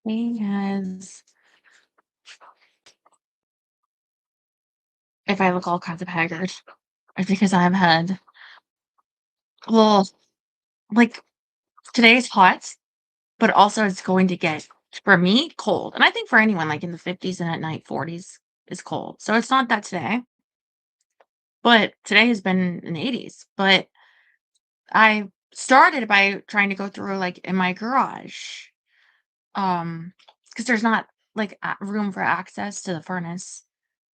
Because if I look all kinds of haggard, it's because I've had, well, like today's hot, but also it's going to get, for me, cold. And I think for anyone, like in the 50s and at night, 40s is cold. So it's not that today, but today has been in the 80s. But I started by trying to go through like in my garage, because there's not like room for access to the furnace,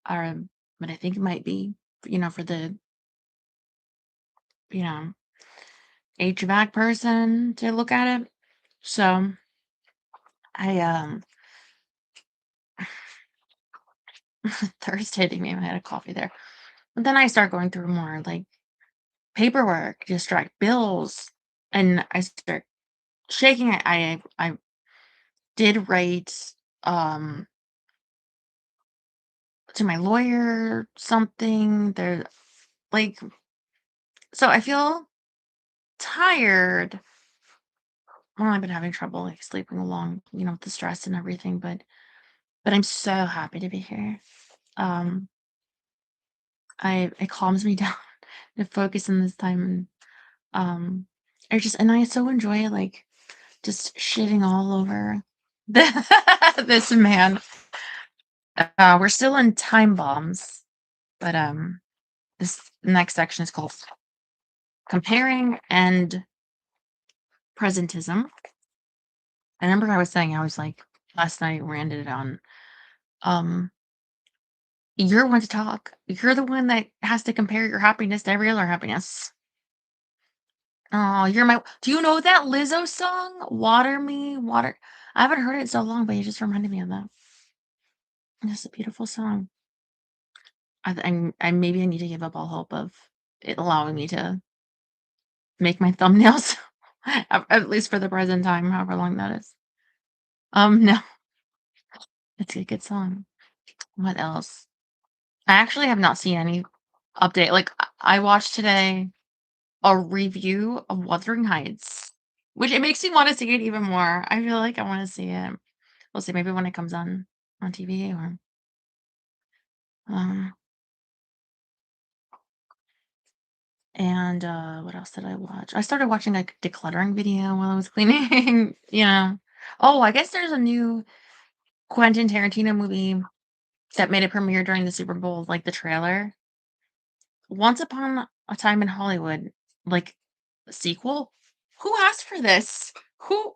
but I think it might be, for the, you know, HVAC person to look at it. So I Thursday they made me had a coffee there. But then I start going through more like paperwork, distract bills, and I start shaking. I did write um to my lawyer something. There, like, so I feel tired. Well, I've been having trouble like sleeping along, with the stress and everything, but I'm so happy to be here. Um it calms me down to focus in this time, and I so enjoy like just shitting all over this man. We're still in time bombs, but this next section is called comparing and presentism. I remember I was saying, I was like, last night we ended it on, um you're one to talk. You're the one that has to compare your happiness to every other happiness. Oh, you're my do you know that Lizzo song? Water Me, Water. I haven't heard it in so long, but you just reminded me of that. It's a beautiful song. I maybe I need to give up all hope of it allowing me to make my thumbnails, at least for the present time, however long that is. No, it's a good song. What else? I actually have not seen any update. Like I watched today a review of Wuthering Heights, which it makes me want to see it even more. I feel like I want to see it. We'll see. Maybe when it comes on TV, or um. And what else did I watch? I started watching like decluttering video while I was cleaning. Oh, I guess there's a new Quentin Tarantino movie that made a premiere during the Super Bowl, like the trailer. Once Upon a Time in Hollywood, like sequel. Who asked for this? Who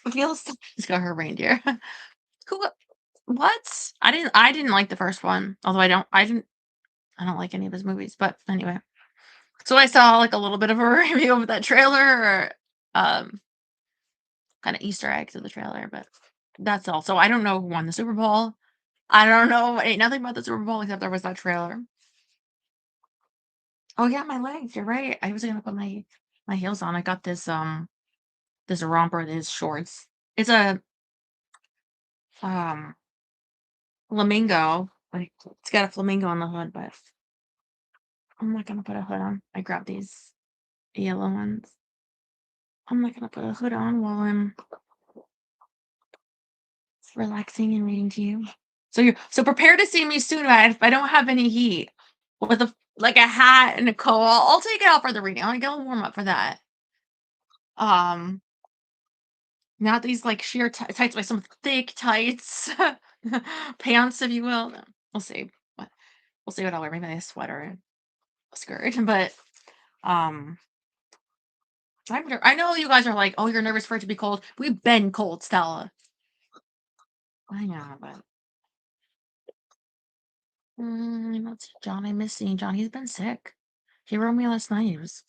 feels she's got her reindeer? Who? What? I didn't like the first one. Although I don't like any of his movies. But anyway, so I saw like a little bit of a review of that trailer, or um, kind of Easter eggs of the trailer. But that's all. So I don't know who won the Super Bowl. I don't know ain't nothing about the Super Bowl except there was that trailer. Oh yeah, my legs. You're right. I was gonna put my heels on. I got this romper, these shorts. It's a um flamingo. Like it's got a flamingo on the hood, but I'm not gonna put a hood on. I grabbed these yellow ones. I'm not gonna put a hood on while I'm relaxing and reading to you. So prepare to see me soon if I don't have any heat. With like a hat and a coat. I'll take it out for the reading. I'll get a warm up for that. Um Not these like sheer tights, like some thick tights, pants, if you will. No, we'll see. What we'll see what I'll wear. Maybe a sweater and a skirt. But um, I know you guys are like, oh, you're nervous for it to be cold. We've been cold, Stella. I know, but let's see, John. I miss seeing John. He's been sick. He wrote me last night. He was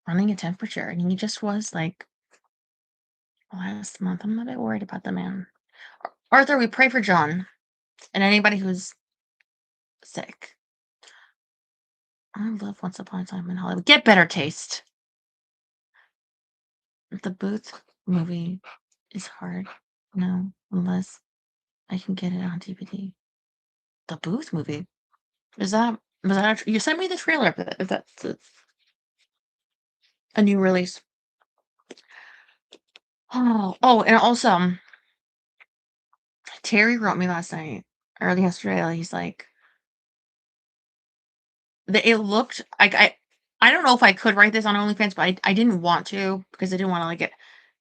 running a temperature, and he just was like last month. I'm a bit worried about the man. Arthur, we pray for John and anybody who's sick. I love Once Upon a Time in Hollywood. Get better taste. The Booth movie is hard. No, unless I can get it on DVD. The Booth movie? Is that you sent me the trailer for that? Is that a new release? Oh, and also, Terry wrote me last night, early yesterday. He's like, it looked like I don't know if I could write this on OnlyFans, but I didn't want to because I didn't want to like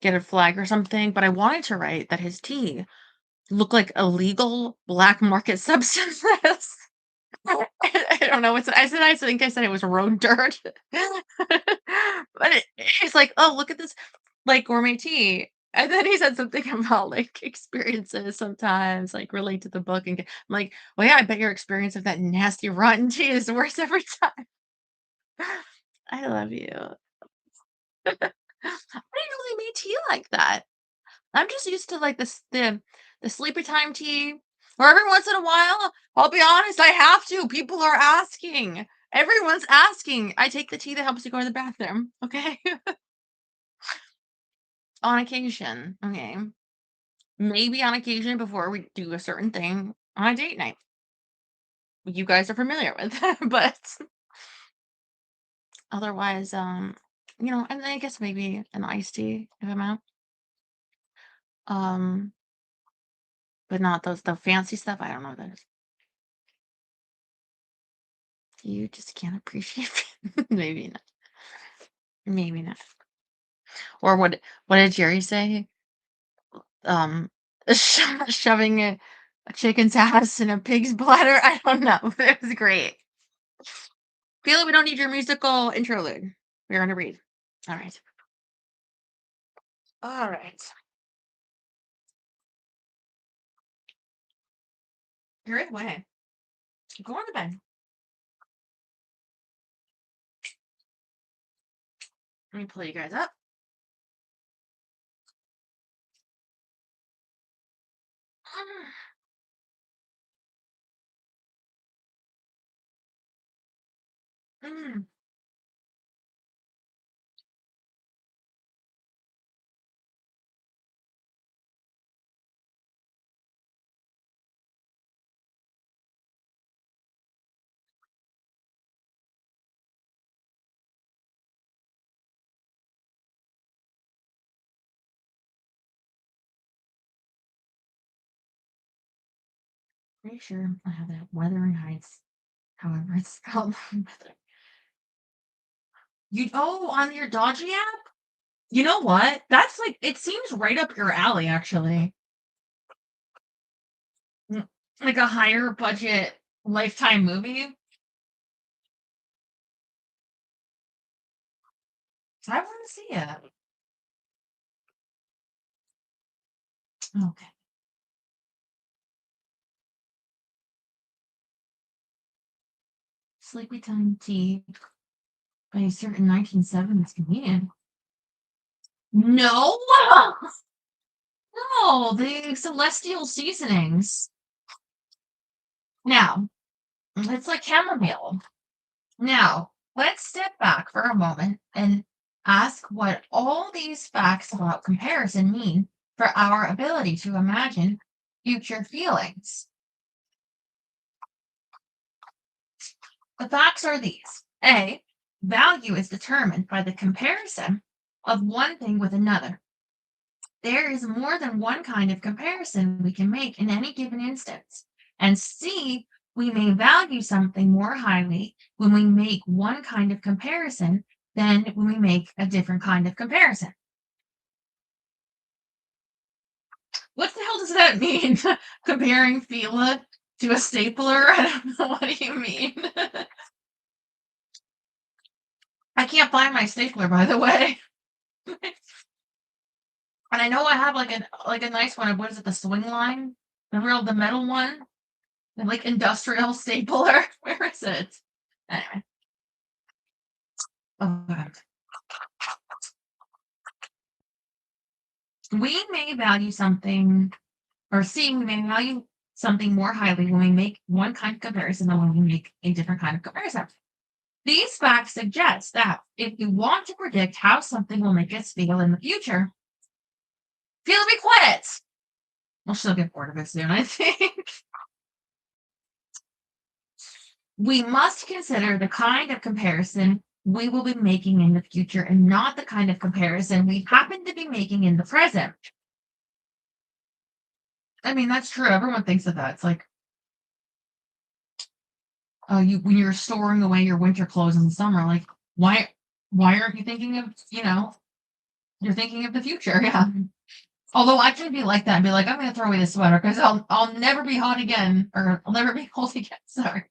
get a flag or something. But I wanted to write that his tea looked like illegal black market substances. I don't know what's I think I said it was road dirt. But it's like, "Oh, look at this, like, gourmet tea." And then he said something about, like, experiences sometimes, like, relate to the book I'm like, "Well, yeah, I bet your experience of that nasty rotten tea is worse every time." I love you. I didn't know they made tea like that. I'm just used to, like, the sleepy time tea, or every once in a while, I'll be honest, I have to, people are asking. Everyone's asking. I take the tea that helps you go to the bathroom, okay? On occasion, okay? Maybe on occasion before we do a certain thing on a date night. You guys are familiar with, but otherwise, and I guess maybe an iced tea if I'm out. Um, but not the fancy stuff, I don't know what that is. You just can't appreciate maybe not. Maybe not. Or what did Jerry say? Um, shoving a chicken's ass in a pig's bladder? I don't know. It was great. Feel like we don't need your musical interlude. We're gonna read. All right. All right. You're in the way. Go on to bed. Let me pull you guys up. Mm, pretty sure I have that Wuthering Heights. However, it's spelled. On your Dodgy app? You know what? That's like it seems right up your alley, actually. Mm, like a higher budget Lifetime movie. I want to see it. Okay. Sleepy Time Tea by a certain 1970s comedian. No! No, the Celestial Seasonings. Now, it's like chamomile. Now, let's step back for a moment and ask what all these facts about comparison mean for our ability to imagine future feelings. The facts are these. A, value is determined by the comparison of one thing with another. There is more than one kind of comparison we can make in any given instance. And C, we may value something more highly when we make one kind of comparison than when we make a different kind of comparison. What the hell does that mean? Comparing Fila to a stapler? I don't know. What do you mean? I can't find my stapler, by the way. And I know I have like a nice one. What is it? The swing line, the metal one, the like industrial stapler. Where is it? Anyway, okay. We may value something, or see, we may value something more highly when we make one kind of comparison than when we make a different kind of comparison. These facts suggest that if you want to predict how something will make us feel in the future, be quiet. We'll still get bored of it soon, I think. We must consider the kind of comparison we will be making in the future and not the kind of comparison we happen to be making in the present. I mean, that's true. Everyone thinks of that. It's like, you when you're storing away your winter clothes in the summer, like, why aren't you thinking of, you're thinking of the future, yeah. Although I can be like that and be like, I'm gonna throw away this sweater because I'll never be hot again, or I'll never be cold again. Sorry,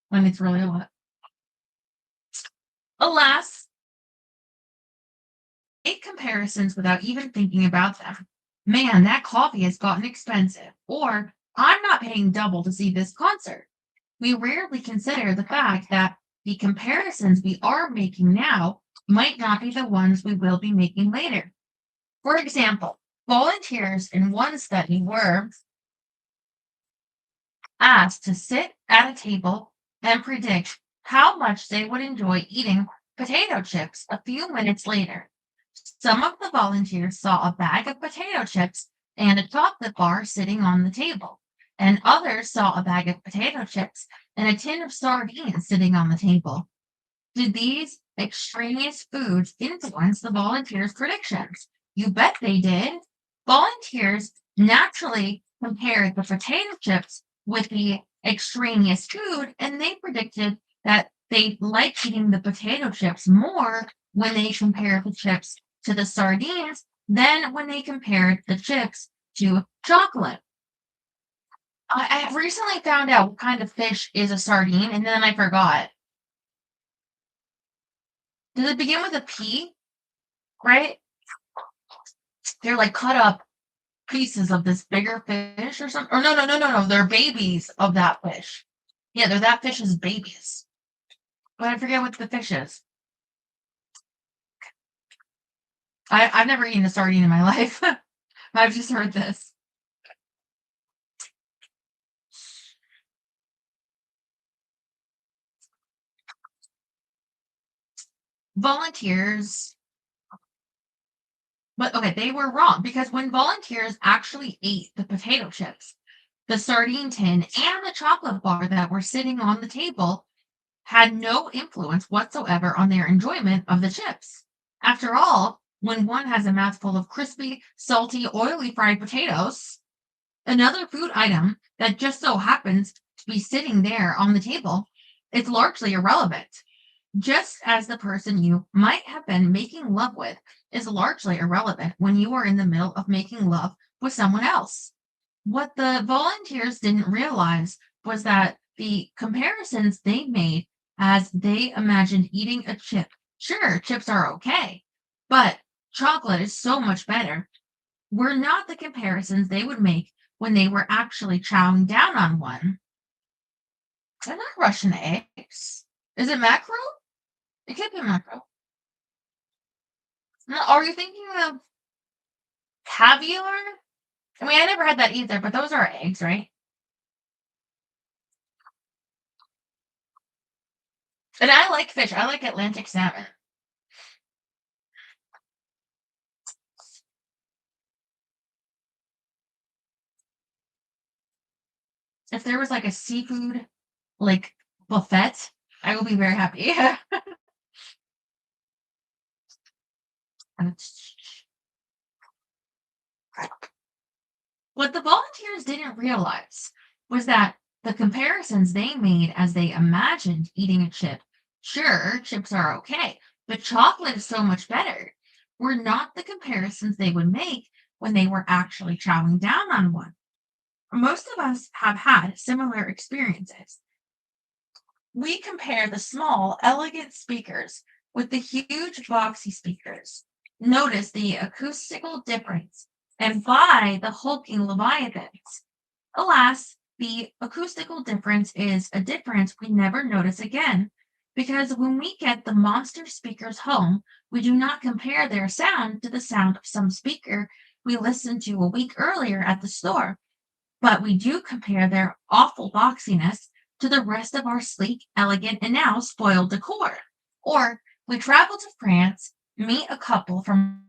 when it's really hot. Alas, make comparisons without even thinking about them. Man, that coffee has gotten expensive. Or I'm not paying double to see this concert. We rarely consider the fact that the comparisons we are making now might not be the ones we will be making later. For example, volunteers in one study were asked to sit at a table and predict how much they would enjoy eating potato chips a few minutes later. Some of the volunteers saw a bag of potato chips and a chocolate bar sitting on the table, and others saw a bag of potato chips and a tin of sardines sitting on the table. Did these extraneous foods influence the volunteers' predictions? You bet they did. Volunteers naturally compared the potato chips with the extraneous food, and they predicted that they liked eating the potato chips more when they compared the chips to the sardines than when they compared the chips to chocolate. I recently found out what kind of fish is a sardine, and then I forgot. Does it begin with a P? Right? They're like cut up pieces of this bigger fish or something. Or no, no, no, no, no. They're babies of that fish. Yeah, they're that fish's babies. But I forget what the fish is. I've never eaten a sardine in my life. I've just heard this. Volunteers, but okay, they were wrong because when volunteers actually ate the potato chips, the sardine tin, and the chocolate bar that were sitting on the table had no influence whatsoever on their enjoyment of the chips. After all, when one has a mouthful of crispy, salty, oily fried potatoes, another food item that just so happens to be sitting there on the table, it's largely irrelevant. Just as the person you might have been making love with is largely irrelevant when you are in the middle of making love with someone else. What the volunteers didn't realize was that the comparisons they made as they imagined eating a chip. Sure, chips are okay, but chocolate is so much better. Were not the comparisons they would make when they were actually chowing down on one. They're not Russian eggs. Is it mackerel? It could be mackerel. No, are you thinking of caviar? I mean, I never had that either, but those are eggs, right? And I like fish. I like Atlantic salmon. If there was like a seafood like buffet, I will be very happy. What the volunteers didn't realize was that the comparisons they made as they imagined eating a chip, sure, chips are okay, but chocolate is so much better, were not the comparisons they would make when they were actually chowing down on one. Most of us have had similar experiences. We compare the small, elegant speakers with the huge, boxy speakers. Notice the acoustical difference and buy the hulking leviathans. Alas, the acoustical difference is a difference we never notice again, because when we get the monster speakers home, we do not compare their sound to the sound of some speaker we listened to a week earlier at the store, but we do compare their awful boxiness to the rest of our sleek, elegant, and now spoiled decor. Or we travel to France, meet a couple from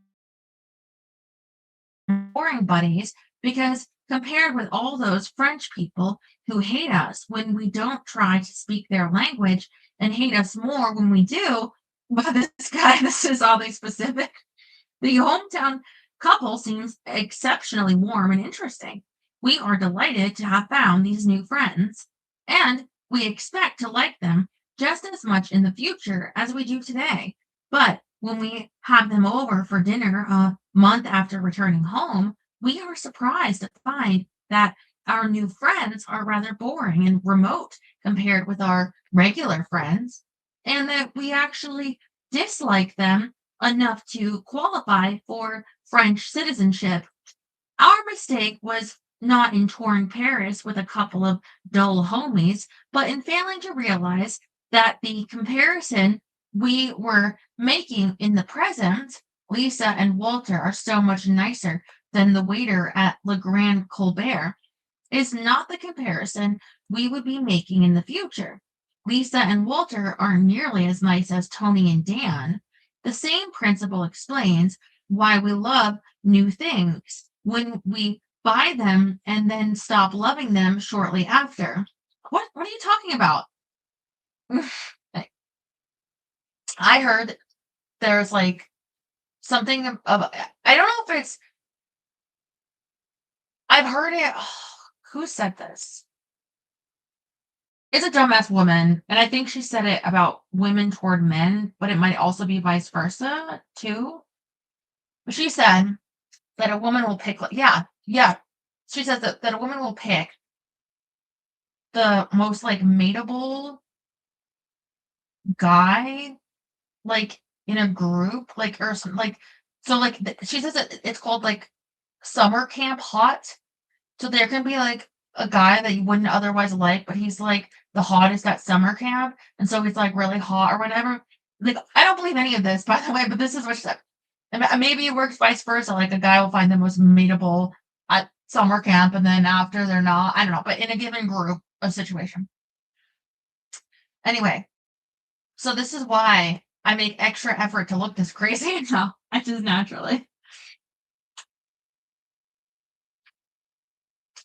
boring buddies, because compared with all those French people who hate us when we don't try to speak their language and hate us more when we do, but this guy, this is oddly specific. The hometown couple seems exceptionally warm and interesting. We are delighted to have found these new friends, and we expect to like them just as much in the future as we do today. But when we have them over for dinner a month after returning home, we are surprised to find that our new friends are rather boring and remote compared with our regular friends, and that we actually dislike them enough to qualify for French citizenship. Our mistake was not in touring Paris with a couple of dull homies, but in failing to realize that the comparison we were making in the present, Lisa and Walter are so much nicer than the waiter at Le Grand Colbert, is not the comparison we would be making in the future. Lisa and Walter aren't nearly as nice as Tony and Dan. The same principle explains why we love new things when we buy them and then stop loving them shortly after. What are you talking about? I heard there's like something of I don't know if it's I've heard it. Who said this? It's a dumbass woman, and I think she said it about women toward men, but it might also be vice versa too. But she said that a woman will pick, like, yeah, yeah. She says that a woman will pick the most like mateable guy, like in a group, like or some, like so like she says it's called like summer camp hot. So there can be like a guy that you wouldn't otherwise like, but he's like the hottest at summer camp, and so he's like really hot or whatever. Like I don't believe any of this, by the way, but this is what she said. And maybe it works vice versa. Like a guy will find the most meetable at summer camp, and then after they're not. I don't know, but in a given group of situation. Anyway, so this is why I make extra effort to look this crazy now. I just naturally.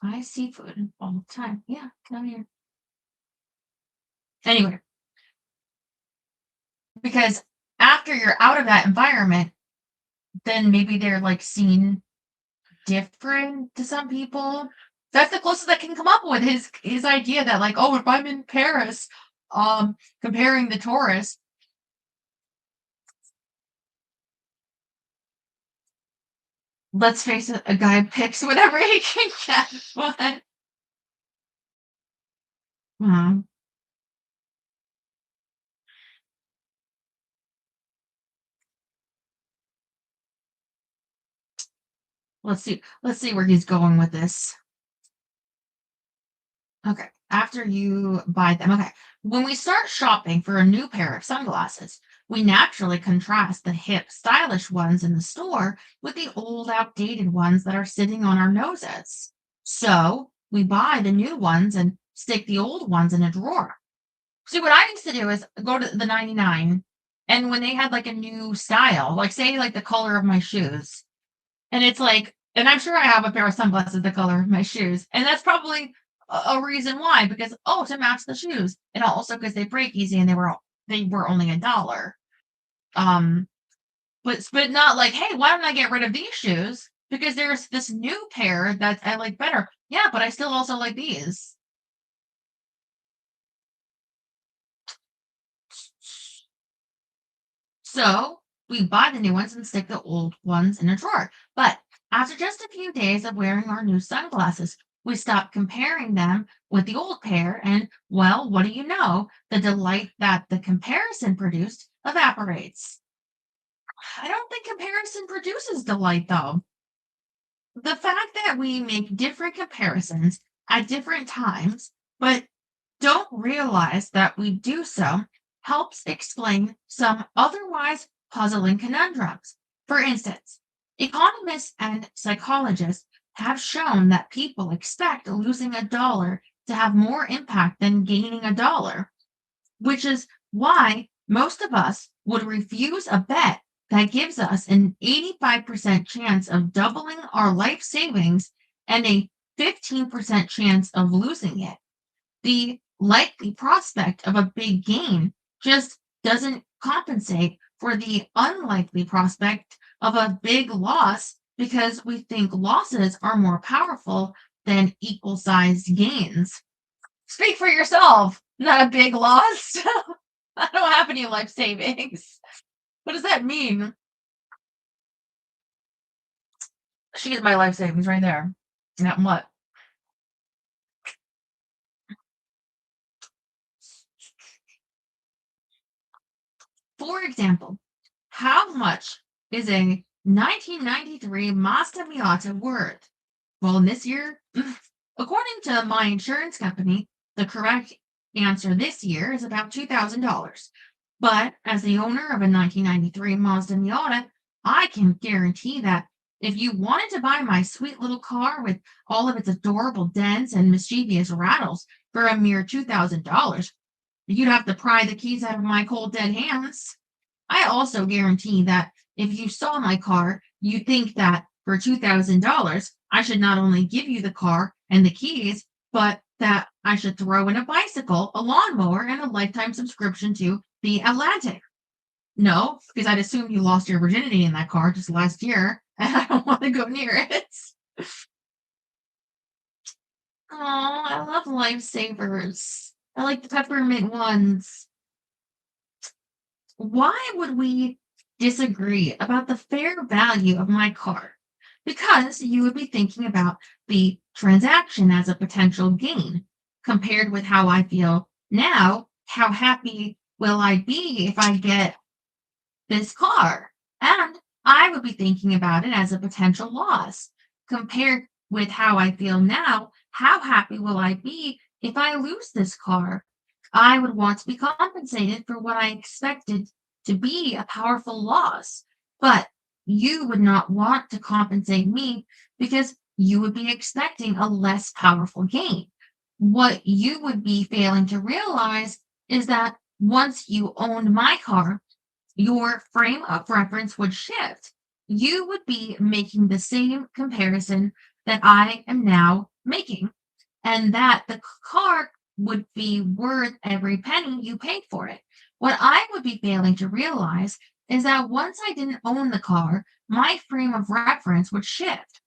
I see food all the time. Yeah, come here. Anyway, because after you're out of that environment, then maybe they're like seen different to some people. That's the closest I can come up with his idea that like, oh, if I'm in Paris, comparing the tourists. Let's face it, a guy picks whatever he can get. What? Hmm. Let's see. Let's see where he's going with this. Okay. After you buy them. Okay. When we start shopping for a new pair of sunglasses, we naturally contrast the hip, stylish ones in the store with the old, outdated ones that are sitting on our noses. So we buy the new ones and stick the old ones in a drawer. See, what I used to do is go to the 99, and when they had like a new style, like say like the color of my shoes, and it's like, and I'm sure I have a pair of sunglasses the color of my shoes. And that's probably a reason why, because oh, to match the shoes. And also because they break easy and they were only $1. Um, but not like, hey, why don't I get rid of these shoes? Because there's this new pair that I like better. Yeah, but I still also like these. So we buy the new ones and stick the old ones in a drawer. But after just a few days of wearing our new sunglasses, we stop comparing them with the old pair, and well, what do you know? The delight that the comparison produced evaporates. I don't think comparison produces delight, though. The fact that we make different comparisons at different times, but don't realize that we do so, helps explain some otherwise puzzling conundrums. For instance, economists and psychologists have shown that people expect losing $1 to have more impact than gaining $1, which is why most of us would refuse a bet that gives us an 85% chance of doubling our life savings and a 15% chance of losing it. The likely prospect of a big gain just doesn't compensate for the unlikely prospect of a big loss because we think losses are more powerful than equal-sized gains. Speak for yourself. Not a big loss. I don't have any life savings. What does that mean? She is my life savings right there. Not what? For example, how much is a 1993 Mazda Miata worth? Well, in this year, according to my insurance company, the correct answer this year is about $2,000. But as the owner of a 1993 Mazda Miata, I can guarantee that if you wanted to buy my sweet little car with all of its adorable dents and mischievous rattles for a mere $2,000, you'd have to pry the keys out of my cold dead hands. I also guarantee that if you saw my car, you'd think that for $2,000, I should not only give you the car and the keys, but that I should throw in a bicycle, a lawnmower, and a lifetime subscription to the Atlantic. No, because I'd assume you lost your virginity in that car just last year, and I don't want to go near it. Oh, I love lifesavers. I like the peppermint ones. Why would we disagree about the fair value of my car? Because you would be thinking about the transaction as a potential gain compared with how I feel now. How happy will I be if I get this car? And I would be thinking about it as a potential loss compared with how I feel now. How happy will I be if I lose this car? I would want to be compensated for what I expected to be a powerful loss, but you would not want to compensate me because you would be expecting a less powerful gain. What you would be failing to realize is that once you owned my car, your frame of reference would shift. You would be making the same comparison that I am now making, and that the car would be worth every penny you paid for it. What I would be failing to realize is that once I didn't own the car, my frame of reference would shift.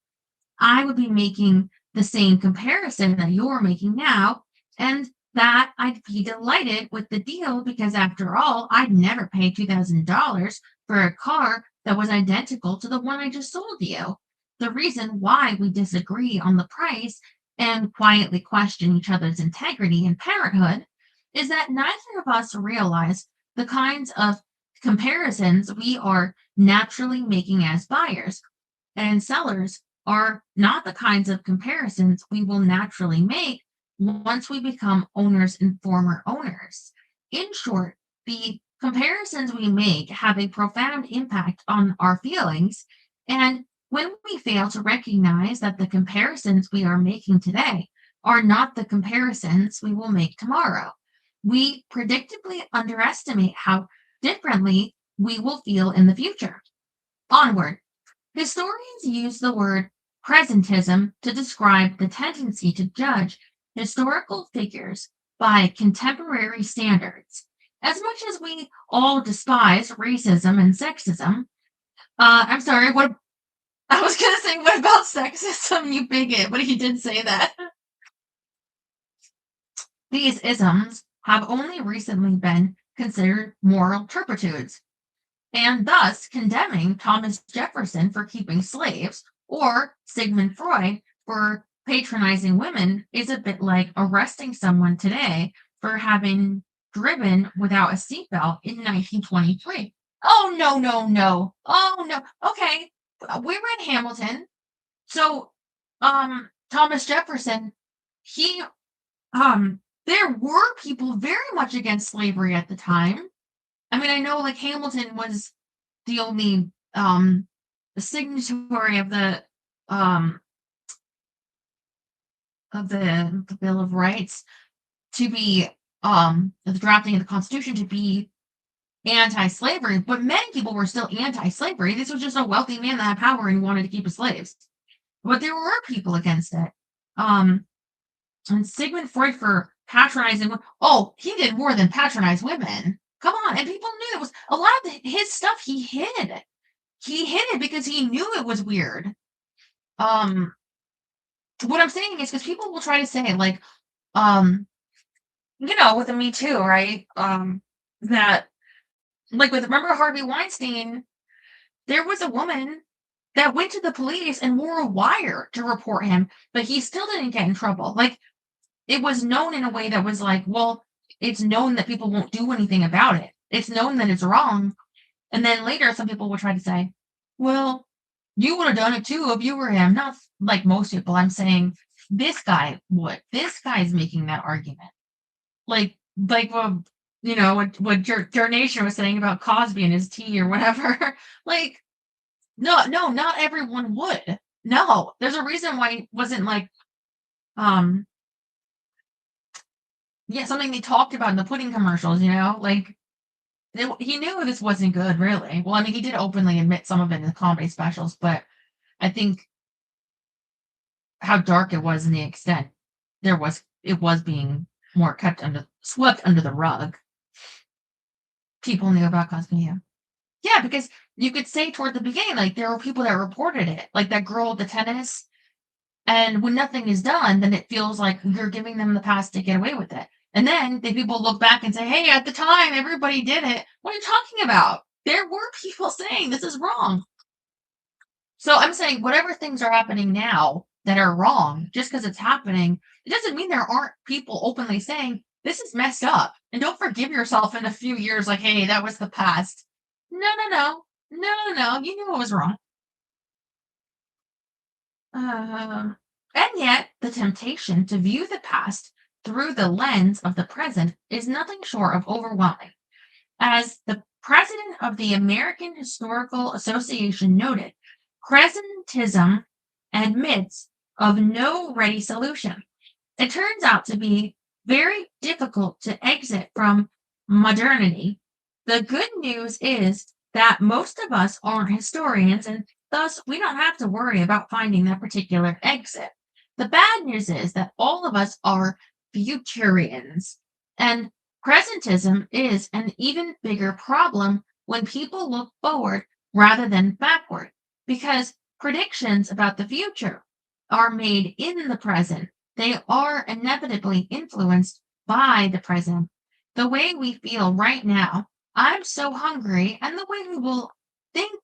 I would be making the same comparison that you're making now, and that I'd be delighted with the deal because, after all, I'd never pay $2,000 for a car that was identical to the one I just sold you. The reason why we disagree on the price and quietly question each other's integrity and parenthood is that neither of us realize the kinds of comparisons we are naturally making as buyers, and sellers are not the kinds of comparisons we will naturally make once we become owners and former owners. In short, the comparisons we make have a profound impact on our feelings, and when we fail to recognize that the comparisons we are making today are not the comparisons we will make tomorrow, we predictably underestimate how differently we will feel in the future. Onward. Historians use the word presentism to describe the tendency to judge historical figures by contemporary standards. As much as we all despise racism and sexism, I'm sorry, what I was going to say, what about sexism, you bigot? But he did say that. These isms have only recently been considered moral turpitudes, and thus condemning Thomas Jefferson for keeping slaves or Sigmund Freud for patronizing women is a bit like arresting someone today for having driven without a seatbelt in 1923. Oh, no, no, no. Oh, no. Okay. We read Hamilton. So, Thomas Jefferson, he, there were people very much against slavery at the time. I mean, I know like Hamilton was the only signatory of the Bill of Rights to be the drafting of the Constitution to be anti-slavery, but many people were still anti-slavery. This was just a wealthy man that had power and wanted to keep his slaves. But there were people against it. And Sigmund Freud for patronizing. Oh, he did more than patronize women. Come on, and people knew it was a lot of his stuff. He hid. He hid it because he knew it was weird. what I'm saying is because people will try to say, like, with the Me Too, right? That, like, with, remember Harvey Weinstein, there was a woman that went to the police and wore a wire to report him, but he still didn't get in trouble. Like, it was known in a way that was like, well, it's known that people won't do anything about it. It's known that it's wrong. And then later, some people would try to say, well, you would have done it too if you were him. Not like most people. I'm saying this guy would. This guy's making that argument. Like what Nation was saying about Cosby and his tea or whatever. Like, no, not everyone would. No, there's a reason why it wasn't like, um, yeah, something they talked about in the pudding commercials, like, he knew this wasn't good, really. Well, I mean, he did openly admit some of it in the comedy specials, but I think how dark it was and the extent it was being more swept under the rug. People knew about Cosby, yeah. Yeah, because you could say toward the beginning, like, there were people that reported it, like that girl with the tennis. And when nothing is done, then it feels like you're giving them the pass to get away with it. And then the people look back and say, hey, at the time, everybody did it. What are you talking about? There were people saying this is wrong. So I'm saying whatever things are happening now that are wrong, just because it's happening, it doesn't mean there aren't people openly saying this is messed up. And don't forgive yourself in a few years like, hey, that was the past. No, no, no. No, no, no. You knew it was wrong. And yet, the temptation to view the past through the lens of the present is nothing short of overwhelming. As the president of the American Historical Association noted, presentism admits of no ready solution. It turns out to be very difficult to exit from modernity. The good news is that most of us aren't historians, and thus we don't have to worry about finding that particular exit. The bad news is that all of us are futurians, and presentism is an even bigger problem when people look forward rather than backward, because predictions about the future are made in the present. They are inevitably influenced by the present. The way we feel right now, I'm so hungry, and the way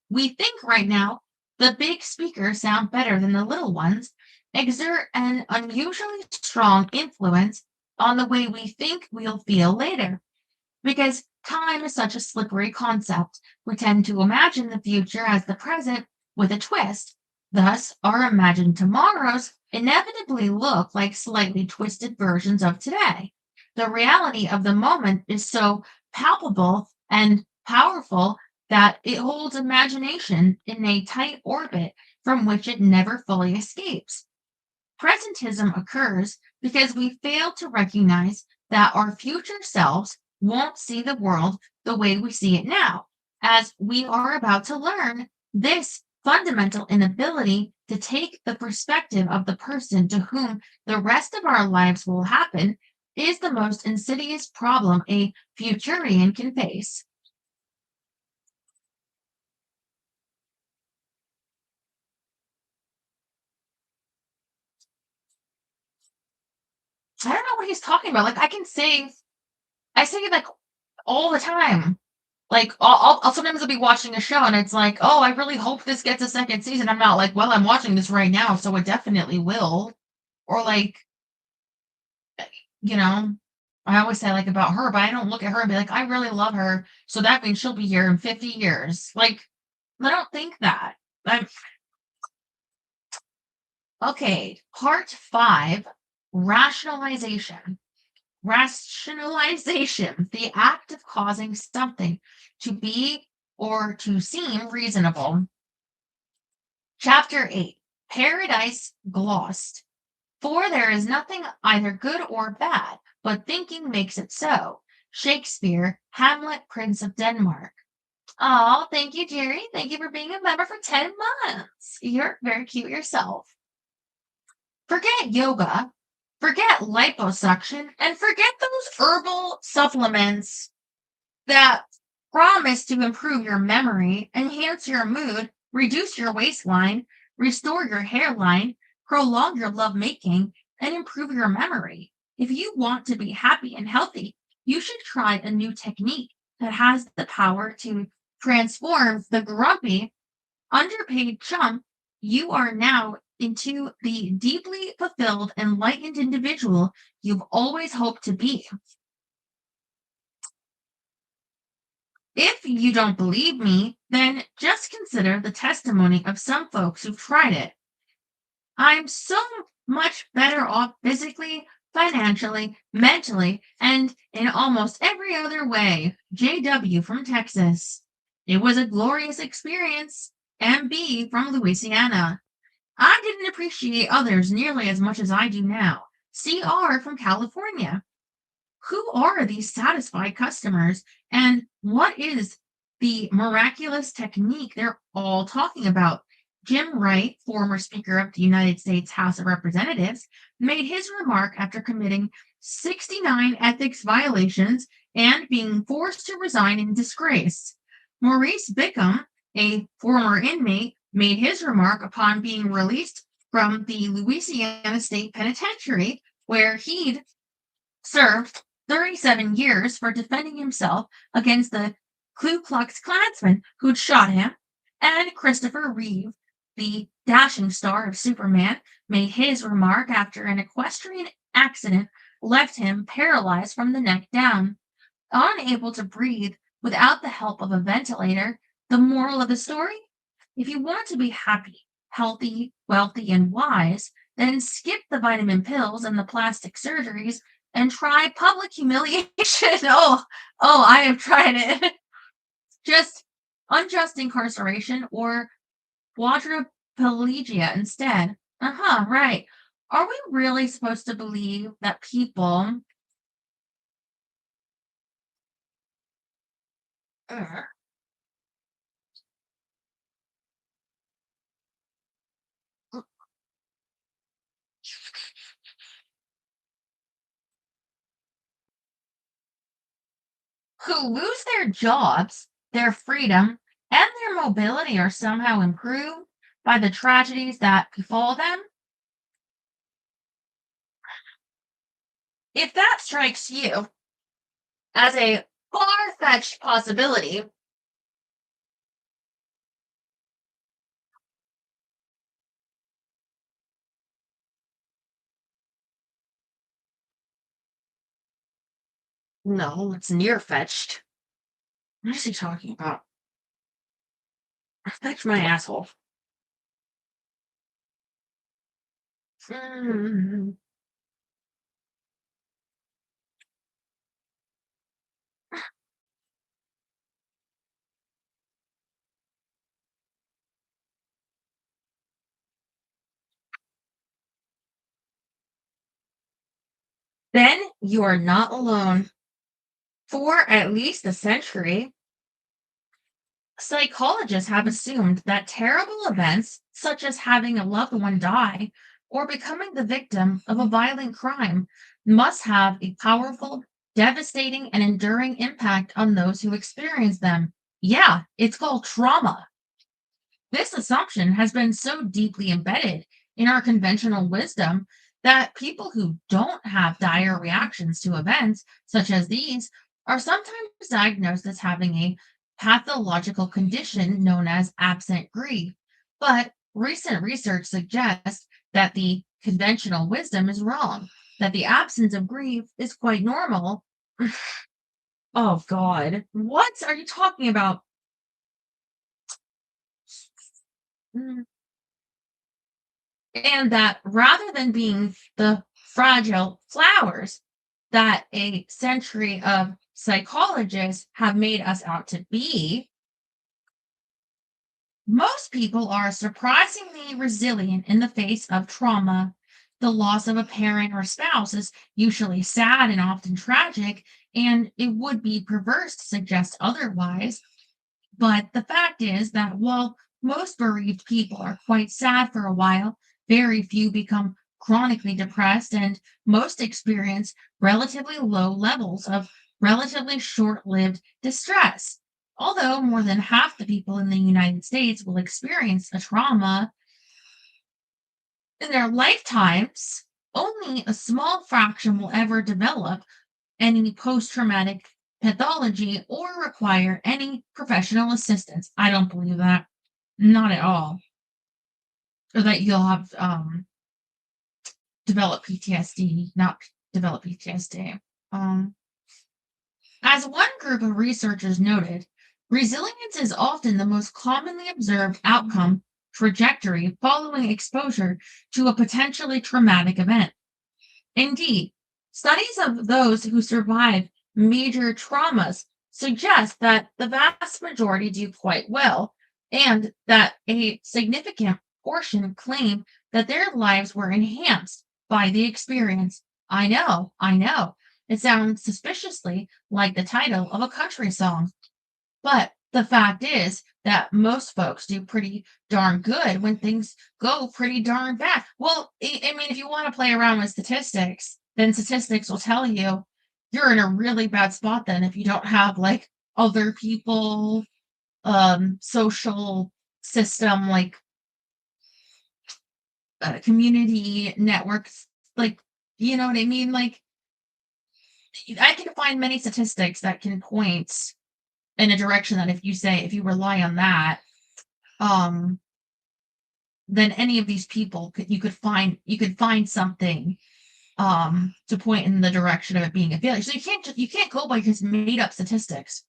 we think right now, the big speakers sound better than the little ones, exert an unusually strong influence on the way we think we'll feel later. Because time is such a slippery concept, we tend to imagine the future as the present with a twist. Thus, our imagined tomorrows inevitably look like slightly twisted versions of today. The reality of the moment is so palpable and powerful that it holds imagination in a tight orbit from which it never fully escapes. Presentism occurs because we fail to recognize that our future selves won't see the world the way we see it now. As we are about to learn, this fundamental inability to take the perspective of the person to whom the rest of our lives will happen is the most insidious problem a futurian can face. I don't know what he's talking about. Like, I say it like all the time. Like, I'll sometimes I'll be watching a show and it's like, oh, I really hope this gets a second season. I'm not like, well, I'm watching this right now, so it definitely will. Or like, you know, I always say like about her, but I don't look at her and be like, I really love her, so that means she'll be here in 50 years. Like, I don't think that. I'm okay. Part 5, rationalization. Rationalization, the act of causing something to be or to seem reasonable. Chapter 8, Paradise Glossed. For there is nothing either good or bad, but thinking makes it so. Shakespeare, Hamlet, Prince of Denmark. Oh, thank you, Jerry. Thank you for being a member for 10 months. You're very cute yourself. Forget yoga, forget liposuction, and forget those herbal supplements that promise to improve your memory, enhance your mood, reduce your waistline, restore your hairline, prolong your lovemaking, and improve your memory. If you want to be happy and healthy, you should try a new technique that has the power to transform the grumpy, underpaid chump you are now into the deeply fulfilled, enlightened individual you've always hoped to be. If you don't believe me, then just consider the testimony of some folks who've tried it. I'm so much better off physically, financially, mentally, and in almost every other way. JW from Texas. It was a glorious experience. MB from Louisiana. I didn't appreciate others nearly as much as I do now. CR from California. Who are these satisfied customers, and what is the miraculous technique they're all talking about? Jim Wright, former Speaker of the United States House of Representatives, made his remark after committing 69 ethics violations and being forced to resign in disgrace. Maurice Bickham, a former inmate, made his remark upon being released from the Louisiana State Penitentiary, where he'd served 37 years for defending himself against the Ku Klux Klansmen who'd shot him, and Christopher Reeve, the dashing star of Superman, made his remark after an equestrian accident left him paralyzed from the neck down. Unable to breathe without the help of a ventilator, the moral of the story? If you want to be happy, healthy, wealthy, and wise, then skip the vitamin pills and the plastic surgeries and try public humiliation. I have tried it. Just unjust incarceration or quadriplegia instead. Right. Are we really supposed to believe that people uh, who lose their jobs, their freedom, and their mobility are somehow improved by the tragedies that befall them? If that strikes you as a far fetched possibility, no, it's near fetched. What is he talking about? Fetch my asshole. Hmm. Then you are not alone. For at least a century, psychologists have assumed that terrible events, such as having a loved one die or becoming the victim of a violent crime, must have a powerful, devastating, and enduring impact on those who experience them. Yeah, it's called trauma. This assumption has been so deeply embedded in our conventional wisdom that people who don't have dire reactions to events such as these are sometimes diagnosed as having a pathological condition known as absent grief. But recent research suggests that the conventional wisdom is wrong, that the absence of grief is quite normal. Oh, God. What are you talking about? Mm. And that rather than being the fragile flowers that a century of psychologists have made us out to be, most people are surprisingly resilient in the face of trauma. The loss of a parent or spouse is usually sad and often tragic, and it would be perverse to suggest otherwise. But the fact is that while most bereaved people are quite sad for a while, very few become chronically depressed, and most experience relatively low levels of relatively short lived distress. Although more than half the people in the United States will experience a trauma, In their lifetimes, only a small fraction will ever develop any post traumatic pathology or require any professional assistance. I don't believe that. Not at all. Or that you'll have develop PTSD, not develop PTSD. Um, as one group of researchers noted, resilience is often the most commonly observed outcome trajectory following exposure to a potentially traumatic event. Indeed, studies of those who survive major traumas suggest that the vast majority do quite well, and that a significant portion claim that their lives were enhanced by the experience. I know, I know. It sounds suspiciously like the title of a country song. But the fact is that most folks do pretty darn good when things go pretty darn bad. Well, I mean, if you want to play around with statistics, then statistics will tell you you're in a really bad spot then if you don't have like other people, social system, like community networks, like, you know what I mean? Like, I can find many statistics that can point in a direction that if you rely on that, um, then any of these people you could find something to point in the direction of it being a failure. So you can't go by just made up statistics.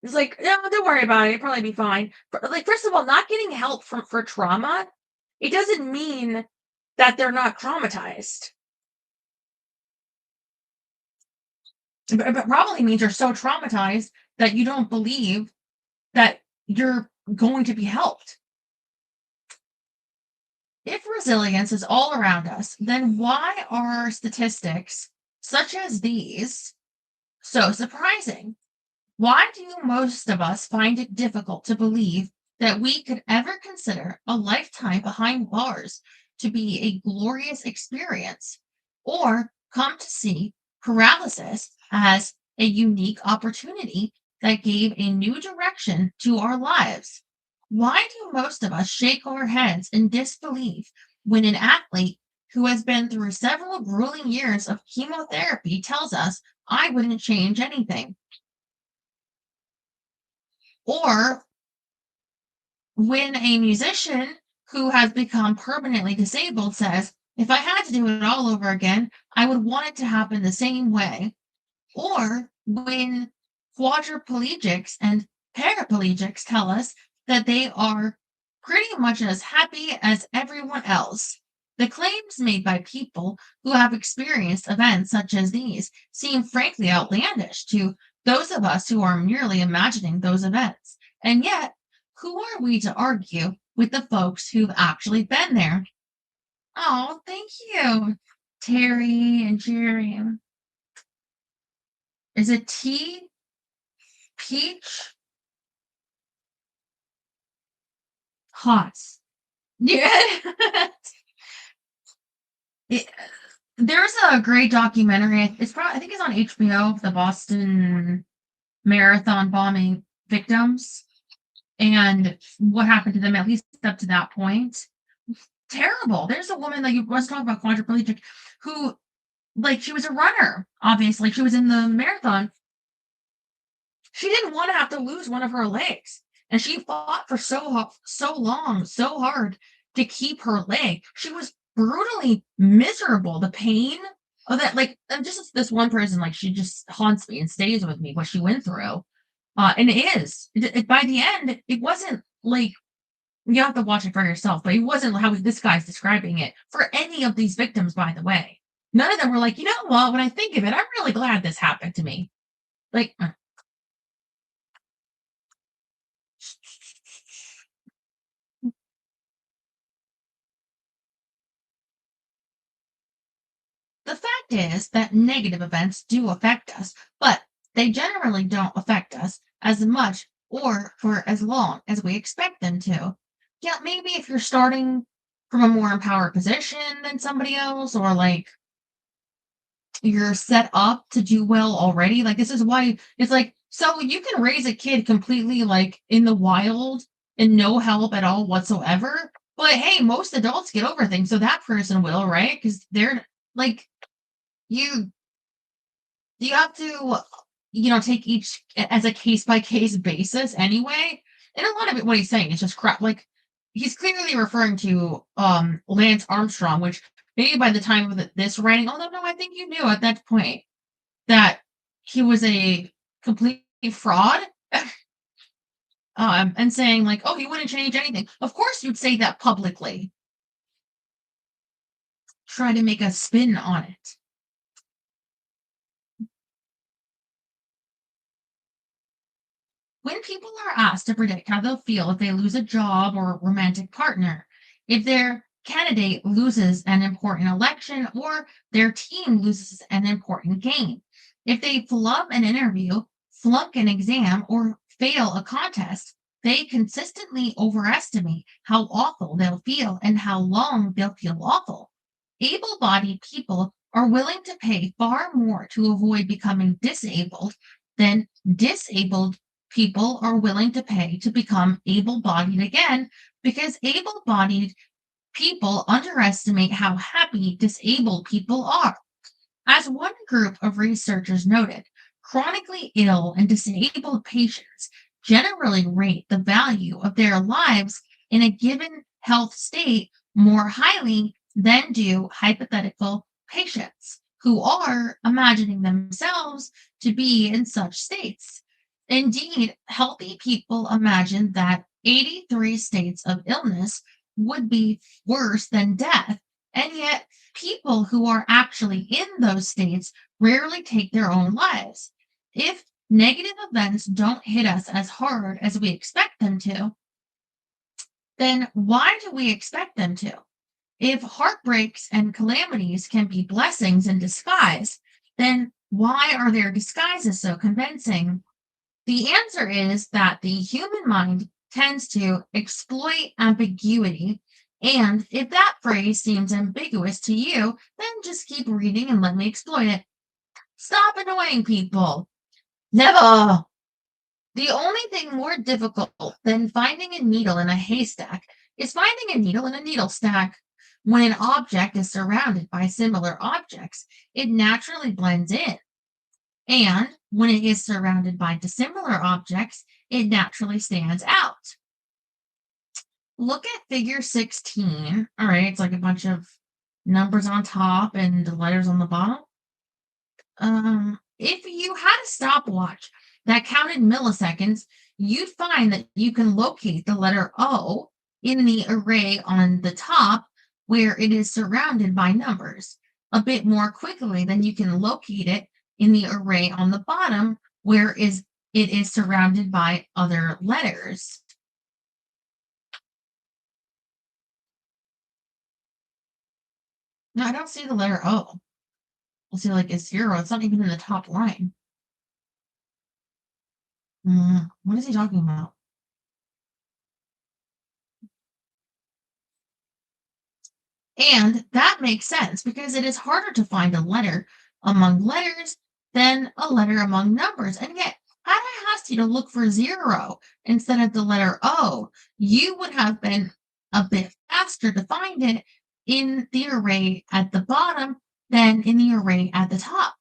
It's like, no, don't worry about it. It'll probably be fine. Like, first of all, not getting help for trauma, it doesn't mean that they're not traumatized. But probably means you're so traumatized that you don't believe that you're going to be helped. If resilience is all around us, then why are statistics such as these so surprising? Why do most of us find it difficult to believe that we could ever consider a lifetime behind bars to be a glorious experience, or come to see paralysis as a unique opportunity that gave a new direction to our lives? Why do most of us shake our heads in disbelief when an athlete who has been through several grueling years of chemotherapy tells us, I wouldn't change anything? Or when a musician who has become permanently disabled says, if I had to do it all over again, I would want it to happen the same way. Or when quadriplegics and paraplegics tell us that they are pretty much as happy as everyone else. The claims made by people who have experienced events such as these seem frankly outlandish to those of us who are merely imagining those events. And yet, who are we to argue with the folks who've actually been there? Oh, thank you, Terry and Jerry. Is it tea? Peach? Hot. Yeah. It, there's a great documentary. It's probably I think it's on HBO, the Boston Marathon bombing victims and what happened to them at least up to that point. Terrible. There's a woman like you was talking about quadriplegic who like she was a runner, obviously. She was in the marathon. She didn't want to have to lose one of her legs. And she fought for so long, so hard to keep her leg. She was brutally miserable. The pain of that, like, and just this one person, like, she just haunts me and stays with me what she went through. And by the end, it wasn't like you have to watch it for yourself, but it wasn't how this guy's describing it for any of these victims, by the way. None of them were like, you know what, when I think of it, I'm really glad this happened to me. Like, the fact is that negative events do affect us, but they generally don't affect us as much or for as long as we expect them to. Yeah, maybe if you're starting from a more empowered position than somebody else, or like you're set up to do well already. Like this is why it's like so you can raise a kid completely like in the wild and no help at all whatsoever. But hey, most adults get over things, so that person will, right? Because they're like, you you have to, take each as a case by case basis anyway. And a lot of it, what he's saying is just crap. Like, he's clearly referring to Lance Armstrong, which maybe by the time of this writing, although no, I think you knew at that point that he was a complete fraud. And saying like, oh, he wouldn't change anything. Of course, you'd say that publicly. Try to make a spin on it. When people are asked to predict how they'll feel if they lose a job or romantic partner, if their candidate loses an important election or their team loses an important game, if they flub an interview, flunk an exam, or fail a contest, they consistently overestimate how awful they'll feel and how long they'll feel awful. Able bodied people are willing to pay far more to avoid becoming disabled than disabled people are willing to pay to become able bodied again because able bodied people underestimate how happy disabled people are. As one group of researchers noted, chronically ill and disabled patients generally rate the value of their lives in a given health state more highly than do hypothetical patients who are imagining themselves to be in such states. Indeed, healthy people imagine that 83 states of illness would be worse than death, and yet people who are actually in those states rarely take their own lives. If negative events don't hit us as hard as we expect them to, then why do we expect them to? If heartbreaks and calamities can be blessings in disguise, then why are their disguises so convincing? The answer is that the human mind tends to exploit ambiguity. And if that phrase seems ambiguous to you, then just keep reading and let me exploit it. Stop annoying people. Never. The only thing more difficult than finding a needle in a haystack is finding a needle in a needle stack. When an object is surrounded by similar objects, it naturally blends in. And when it is surrounded by dissimilar objects, it naturally stands out. Look at figure 16. All right, it's like a bunch of numbers on top and letters on the bottom. If you had a stopwatch that counted milliseconds, you'd find that you can locate the letter O in the array on the top where it is surrounded by numbers a bit more quickly than you can locate it in the array on the bottom where it is surrounded by other letters. No, I don't see the letter O. I see like a zero. It's not even in the top line. What is he talking about? And that makes sense because it is harder to find a letter among letters than a letter among numbers. And yet, had I asked you to look for zero instead of the letter O, you would have been a bit faster to find it in the array at the bottom than in the array at the top.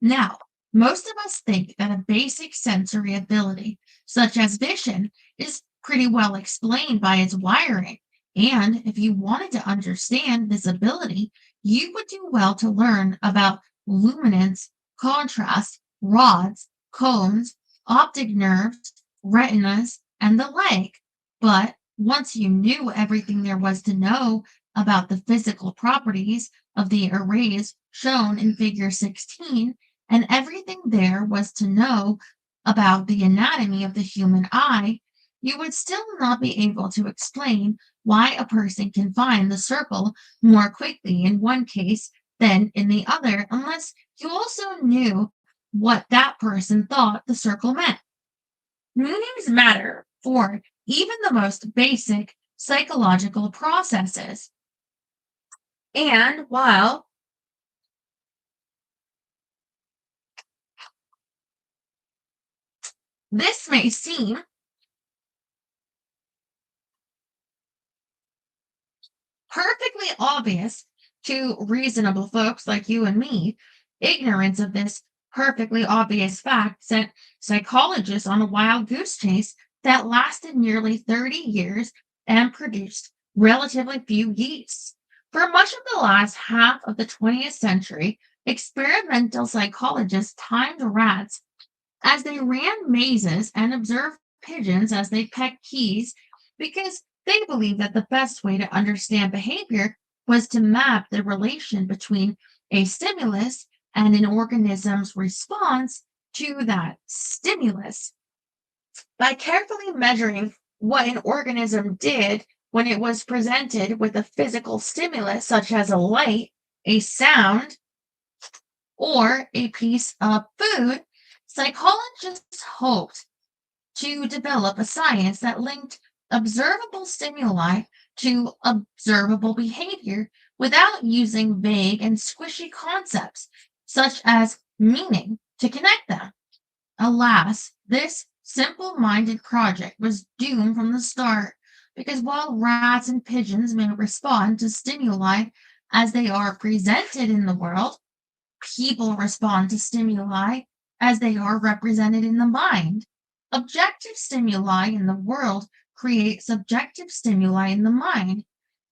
Now, most of us think that a basic sensory ability, such as vision, is pretty well explained by its wiring. And if you wanted to understand this ability, you would do well to learn about luminance, contrast, rods, cones, optic nerves, retinas, and the like. But once you knew everything there was to know about the physical properties of the arrays shown in figure 16, and everything there was to know about the anatomy of the human eye, you would still not be able to explain why a person can find the circle more quickly in one case than in the other, unless you also knew what that person thought the circle meant. Meanings matter for even the most basic psychological processes. And while this may seem perfectly obvious to reasonable folks like you and me. Ignorance of this perfectly obvious fact sent psychologists on a wild goose chase that lasted nearly 30 years and produced relatively few yeasts. For much of the last half of the 20th century, experimental psychologists timed rats as they ran mazes and observed pigeons as they pecked keys because they believed that the best way to understand behavior was to map the relation between a stimulus and an organism's response to that stimulus. By carefully measuring what an organism did when it was presented with a physical stimulus, such as a light, a sound, or a piece of food, psychologists hoped to develop a science that linked observable stimuli to observable behavior without using vague and squishy concepts such as meaning to connect them. Alas, this simple minded project was doomed from the start because while rats and pigeons may respond to stimuli as they are presented in the world, people respond to stimuli as they are represented in the mind. Objective stimuli in the world create subjective stimuli in the mind,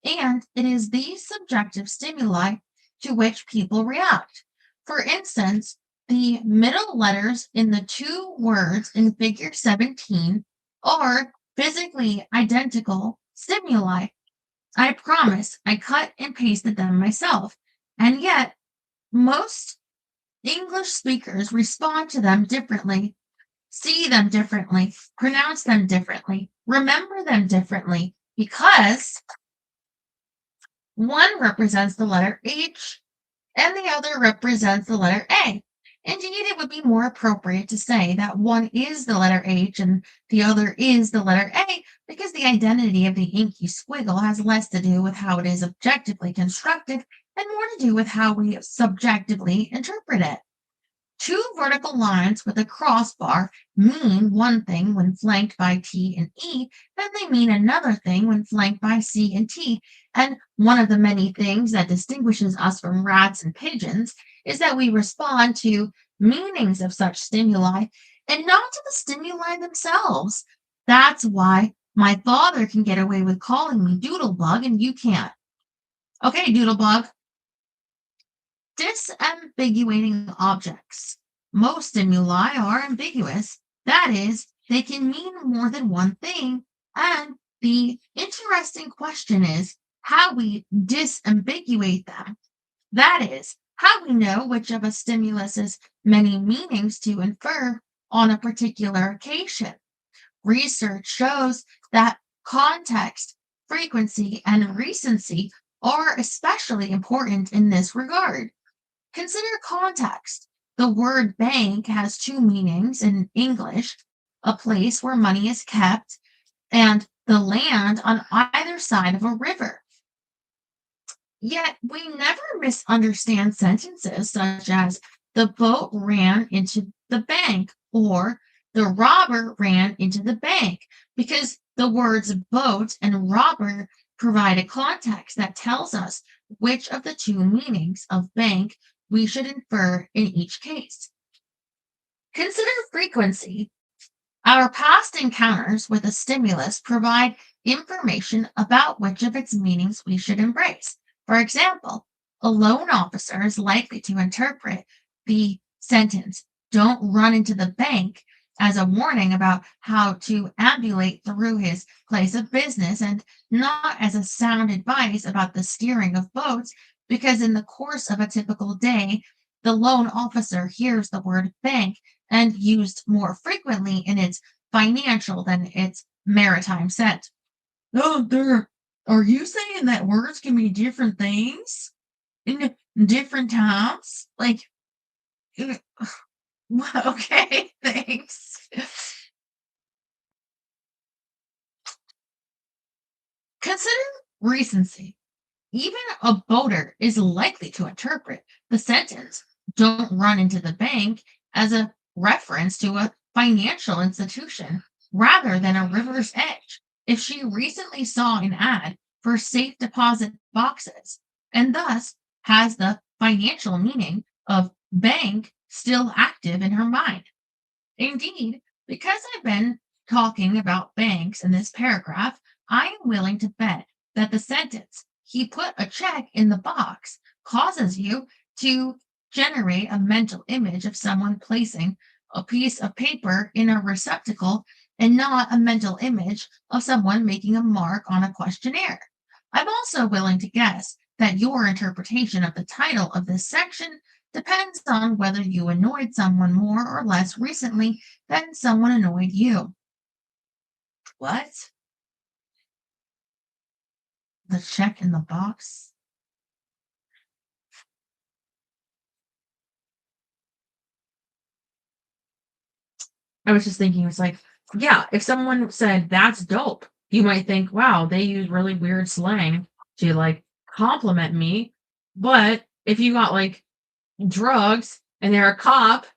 and it is these subjective stimuli to which people react. For instance, the middle letters in the two words in figure 17 are physically identical stimuli. I promise I cut and pasted them myself, and yet most English speakers respond to them differently, see them differently, pronounce them differently, remember them differently, because one represents the letter H and the other represents the letter A. Indeed, it would be more appropriate to say that one is the letter H and the other is the letter A because the identity of the inky squiggle has less to do with how it is objectively constructed and more to do with how we subjectively interpret it. Two vertical lines with a crossbar mean one thing when flanked by T and E, and they mean another thing when flanked by C and T. And one of the many things that distinguishes us from rats and pigeons is that we respond to meanings of such stimuli and not to the stimuli themselves. That's why my father can get away with calling me Doodlebug and you can't. Okay, Doodlebug. Disambiguating objects. Most stimuli are ambiguous. That is, they can mean more than one thing. And the interesting question is how we disambiguate them. That is, how we know which of a stimulus's many meanings to infer on a particular occasion. Research shows that context, frequency, and recency are especially important in this regard. Consider context. The word bank has two meanings in English: a place where money is kept and the land on either side of a river. Yet we never misunderstand sentences such as the boat ran into the bank or the robber ran into the bank because the words boat and robber provide a context that tells us which of the two meanings of bank we should infer in each case. Consider frequency. Our past encounters with a stimulus provide information about which of its meanings we should embrace. For example, a loan officer is likely to interpret the sentence, "Don't run into the bank," as a warning about how to ambulate through his place of business and not as a sound advice about the steering of boats, because in the course of a typical day, the loan officer hears the word bank and used more frequently in its financial than its maritime sense. Oh, there. Are you saying that words can mean different things in different times? Like, okay, thanks. Consider recency. Even a boater is likely to interpret the sentence, "Don't run into the bank," as a reference to a financial institution rather than a river's edge. If she recently saw an ad for safe deposit boxes, and thus has the financial meaning of bank still active in her mind. Indeed, because I've been talking about banks in this paragraph, I am willing to bet that the sentence, he put a check in the box, causes you to generate a mental image of someone placing a piece of paper in a receptacle and not a mental image of someone making a mark on a questionnaire. I'm also willing to guess that your interpretation of the title of this section depends on whether you annoyed someone more or less recently than someone annoyed you. What? The check in the box? I was just thinking, it's like, yeah, if someone said that's dope, you might think, wow, they use really weird slang to like compliment me. But if you got like drugs and they're a cop,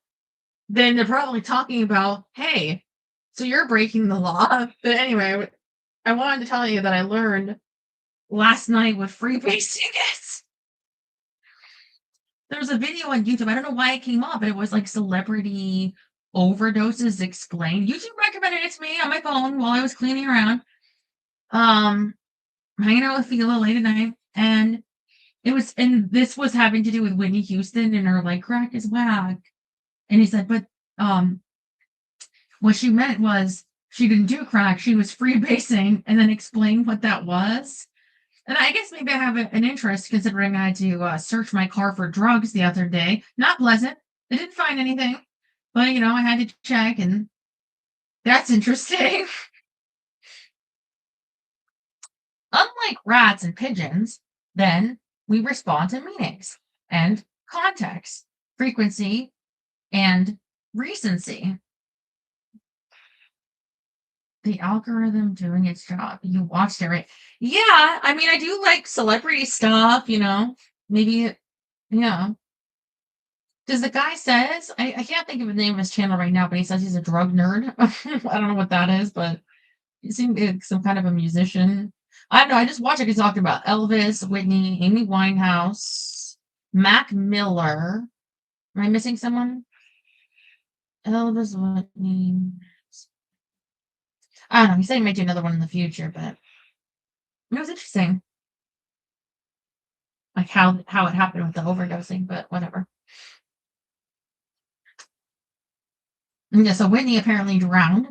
then they're probably talking about, hey, so you're breaking the law. But anyway, I wanted to tell you that I learned last night with freebasing it. There was a video on YouTube. I don't know why it came up, but it was like celebrity overdoses explained. YouTube recommended it to me on my phone while I was cleaning around, um, hanging out with Fila late at night, and this was having to do with Whitney Houston and her like crack is whack. And he said, but um, what she meant was she didn't do crack, she was freebasing, and then explained what that was. And I guess maybe I have an interest considering I had to search my car for drugs the other day. Not pleasant. I didn't find anything, but I had to check, and that's interesting. Unlike rats and pigeons, then we respond to meanings and context, frequency, and recency. The algorithm doing its job. You watched it, right? Yeah, I mean, I do like celebrity stuff, maybe, yeah. Does the guy says, I can't think of the name of his channel right now, but he says he's a drug nerd. I don't know what that is, but he seemed like some kind of a musician. I don't know. I just watched it. He's talking about Elvis, Whitney, Amy Winehouse, Mac Miller. Am I missing someone? Elvis, Whitney. I don't know. He said he might do another one in the future, but it was interesting. Like how it happened with the overdosing, but whatever. Yeah, so Whitney apparently drowned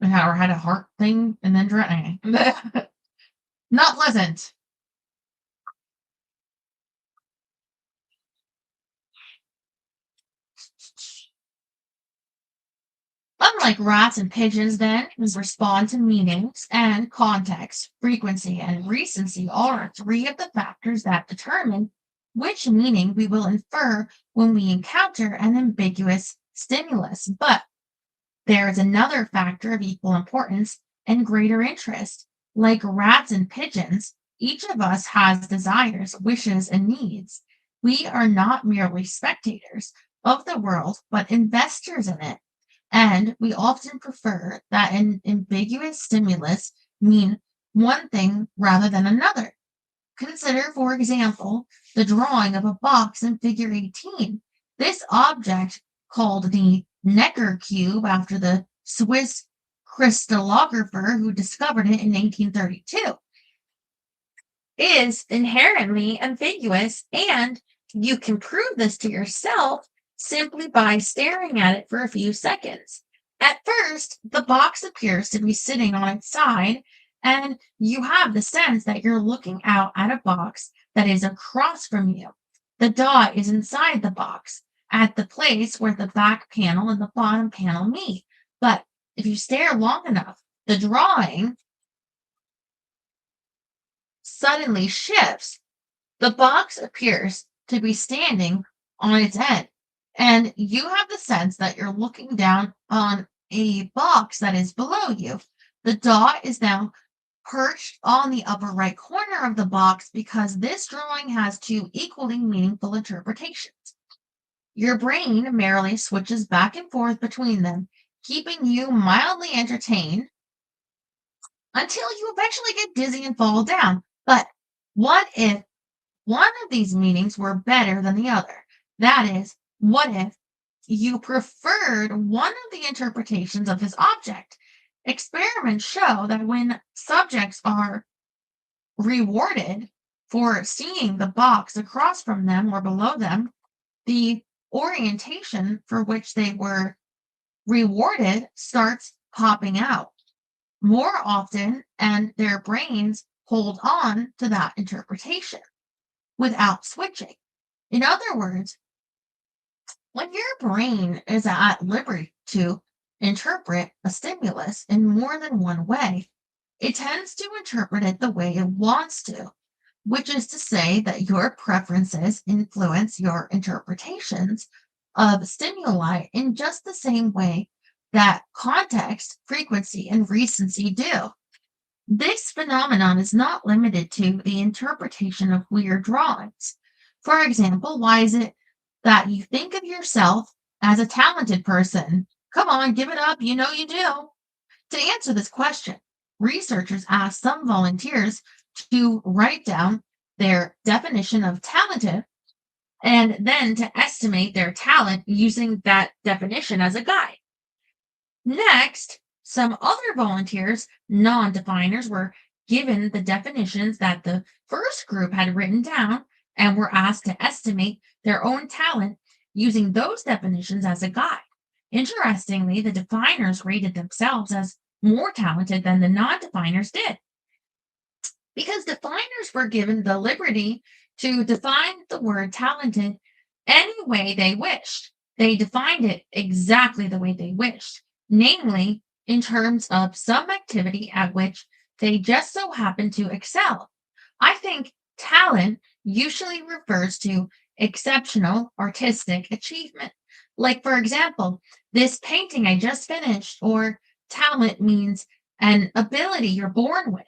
or had a heart thing and then drowned. Not pleasant. Unlike rats and pigeons, then, we respond to meanings and context, frequency, and recency are three of the factors that determine which meaning we will infer when we encounter an ambiguous stimulus. But there is another factor of equal importance and greater interest. Like rats and pigeons, each of us has desires, wishes, and needs. We are not merely spectators of the world, but investors in it. And we often prefer that an ambiguous stimulus mean one thing rather than another. Consider, for example, the drawing of a box in figure 18. This object, called the Necker cube after the Swiss crystallographer who discovered it in 1832, is inherently ambiguous, and you can prove this to yourself simply by staring at it for a few seconds. At first, the box appears to be sitting on its side, and you have the sense that you're looking out at a box that is across from you. The dot is inside the box, at the place where the back panel and the bottom panel meet. But if you stare long enough, the drawing suddenly shifts. The box appears to be standing on its head, and you have the sense that you're looking down on a box that is below you. The dot is now perched on the upper right corner of the box because this drawing has two equally meaningful interpretations. Your brain merely switches back and forth between them, keeping you mildly entertained until you eventually get dizzy and fall down. But what if one of these meanings were better than the other? That is, what if you preferred one of the interpretations of this object? Experiments show that when subjects are rewarded for seeing the box across from them or below them, the orientation for which they were rewarded starts popping out more often, and their brains hold on to that interpretation without switching. In other words, when your brain is at liberty to interpret a stimulus in more than one way, it tends to interpret it the way it wants to, which is to say that your preferences influence your interpretations of stimuli in just the same way that context, frequency, and recency do. This phenomenon is not limited to the interpretation of weird drawings. For example, why is it that you think of yourself as a talented person? Come on, give it up. You know you do. To answer this question, researchers asked some volunteers to write down their definition of talented and then to estimate their talent using that definition as a guide. Next, some other volunteers, non definers, were given the definitions that the first group had written down and were asked to estimate their own talent using those definitions as a guide. Interestingly, the definers rated themselves as more talented than the non definers did because definers were given the liberty to define the word talented any way they wished. They defined it exactly the way they wished, namely, in terms of some activity at which they just so happen to excel. I think talent usually refers to exceptional artistic achievement. Like, for example, this painting I just finished, or talent means an ability you're born with,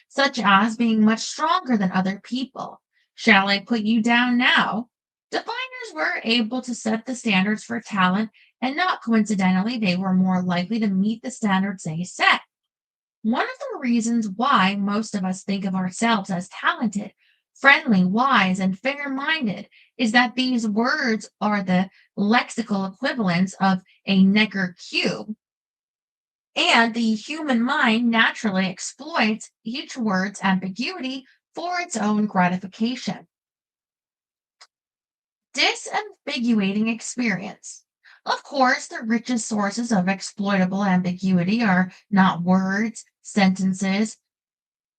such as being much stronger than other people. Shall I put you down now? Definers were able to set the standards for talent, and not coincidentally, they were more likely to meet the standards they set. One of the reasons why most of us think of ourselves as talented, friendly, wise, and fair minded is that these words are the lexical equivalents of a Necker cube, and the human mind naturally exploits each word's ambiguity for its own gratification. Disambiguating experience. Of course, the richest sources of exploitable ambiguity are not words, sentences,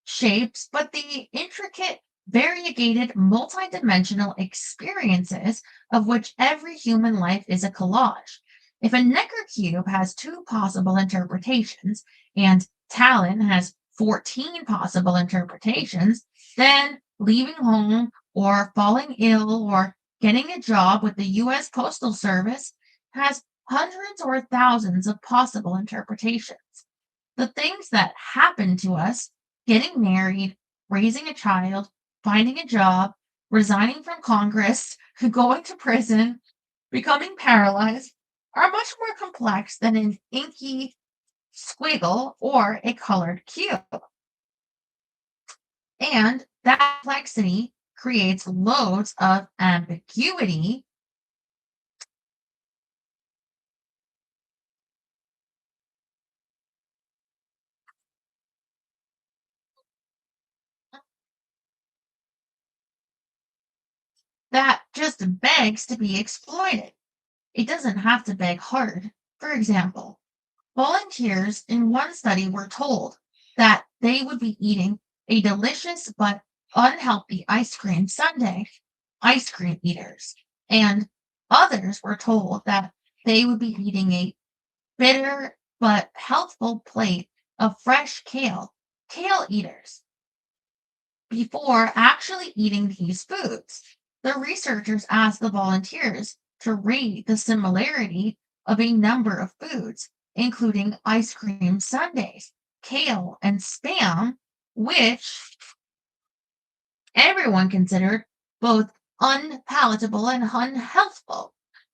shapes, but the intricate, variegated, multidimensional experiences of which every human life is a collage. If a Necker cube has two possible interpretations and talent has 14 possible interpretations, then leaving home or falling ill or getting a job with the US Postal Service has hundreds or thousands of possible interpretations. The things that happen to us, getting married, raising a child, finding a job, resigning from Congress, going to prison, becoming paralyzed, are much more complex than an inky squiggle or a colored cube. And that complexity creates loads of ambiguity that just begs to be exploited. It doesn't have to beg hard. For example, volunteers in one study were told that they would be eating a delicious but unhealthy ice cream sundae, ice cream eaters, and others were told that they would be eating a bitter but healthful plate of fresh kale, kale eaters, before actually eating these foods. The researchers asked the volunteers to rate the similarity of a number of foods, including ice cream sundaes, kale, and spam, which everyone considered both unpalatable and unhealthful.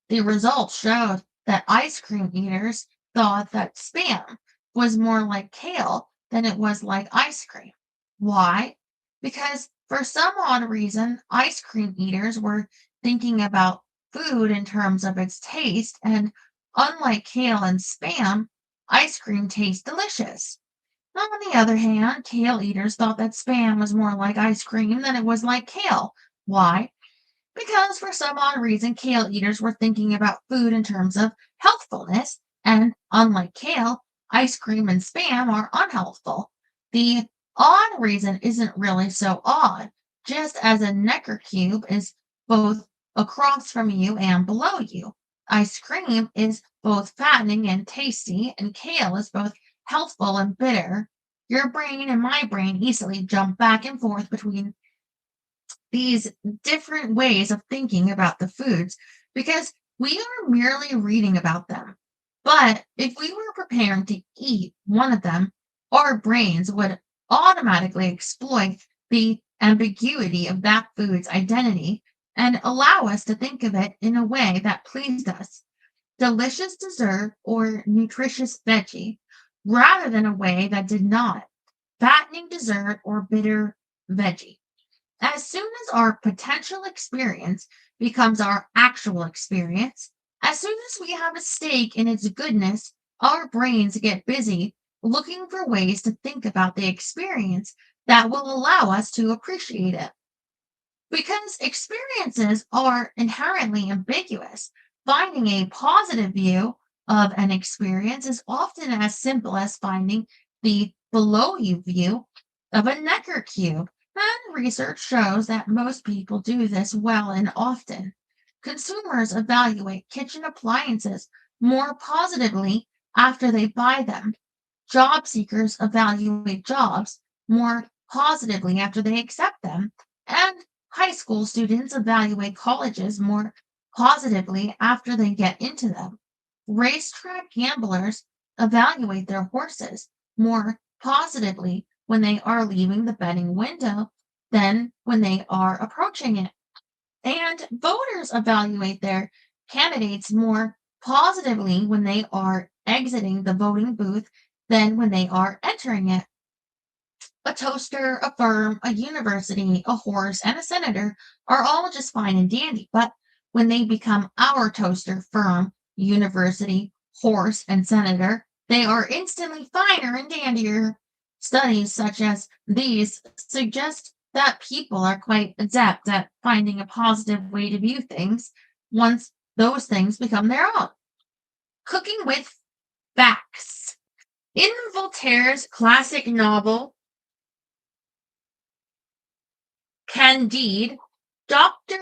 The results showed that ice cream eaters thought that spam was more like kale than it was like ice cream. Why? because for some odd reason, ice cream eaters were thinking about food in terms of its taste, and unlike kale and spam, ice cream tastes delicious. On the other hand, kale eaters thought that spam was more like ice cream than it was like kale. Why? Because for some odd reason, kale eaters were thinking about food in terms of healthfulness, and unlike kale, ice cream and spam are unhealthful. The odd reason isn't really so odd, just as a Necker cube is both across from you and below you. Ice cream is both fattening and tasty, and kale is both healthful and bitter. Your brain and my brain easily jump back and forth between these different ways of thinking about the foods because we are merely reading about them. But if we were preparing to eat one of them, our brains would automatically exploit the ambiguity of that food's identity and allow us to think of it in a way that pleased us, delicious dessert or nutritious veggie, rather than a way that did not, fattening dessert or bitter veggie. As soon as our potential experience becomes our actual experience, as soon as we have a stake in its goodness, our brains get busy looking for ways to think about the experience that will allow us to appreciate it. Because experiences are inherently ambiguous, finding a positive view of an experience is often as simple as finding the below you view of a Necker cube. And research shows that most people do this well and often. Consumers evaluate kitchen appliances more positively after they buy them. Job seekers evaluate jobs more positively after they accept them. And high school students evaluate colleges more positively after they get into them. Racetrack gamblers evaluate their horses more positively when they are leaving the betting window than when they are approaching it. And voters evaluate their candidates more positively when they are exiting the voting booth than when they are entering it. A toaster, a firm, a university, a horse, and a senator are all just fine and dandy, but when they become our toaster, firm, university, horse, and senator, they are instantly finer and dandier. Studies such as these suggest that people are quite adept at finding a positive way to view things once those things become their own. Cooking with facts. In Voltaire's classic novel, Candide, Dr.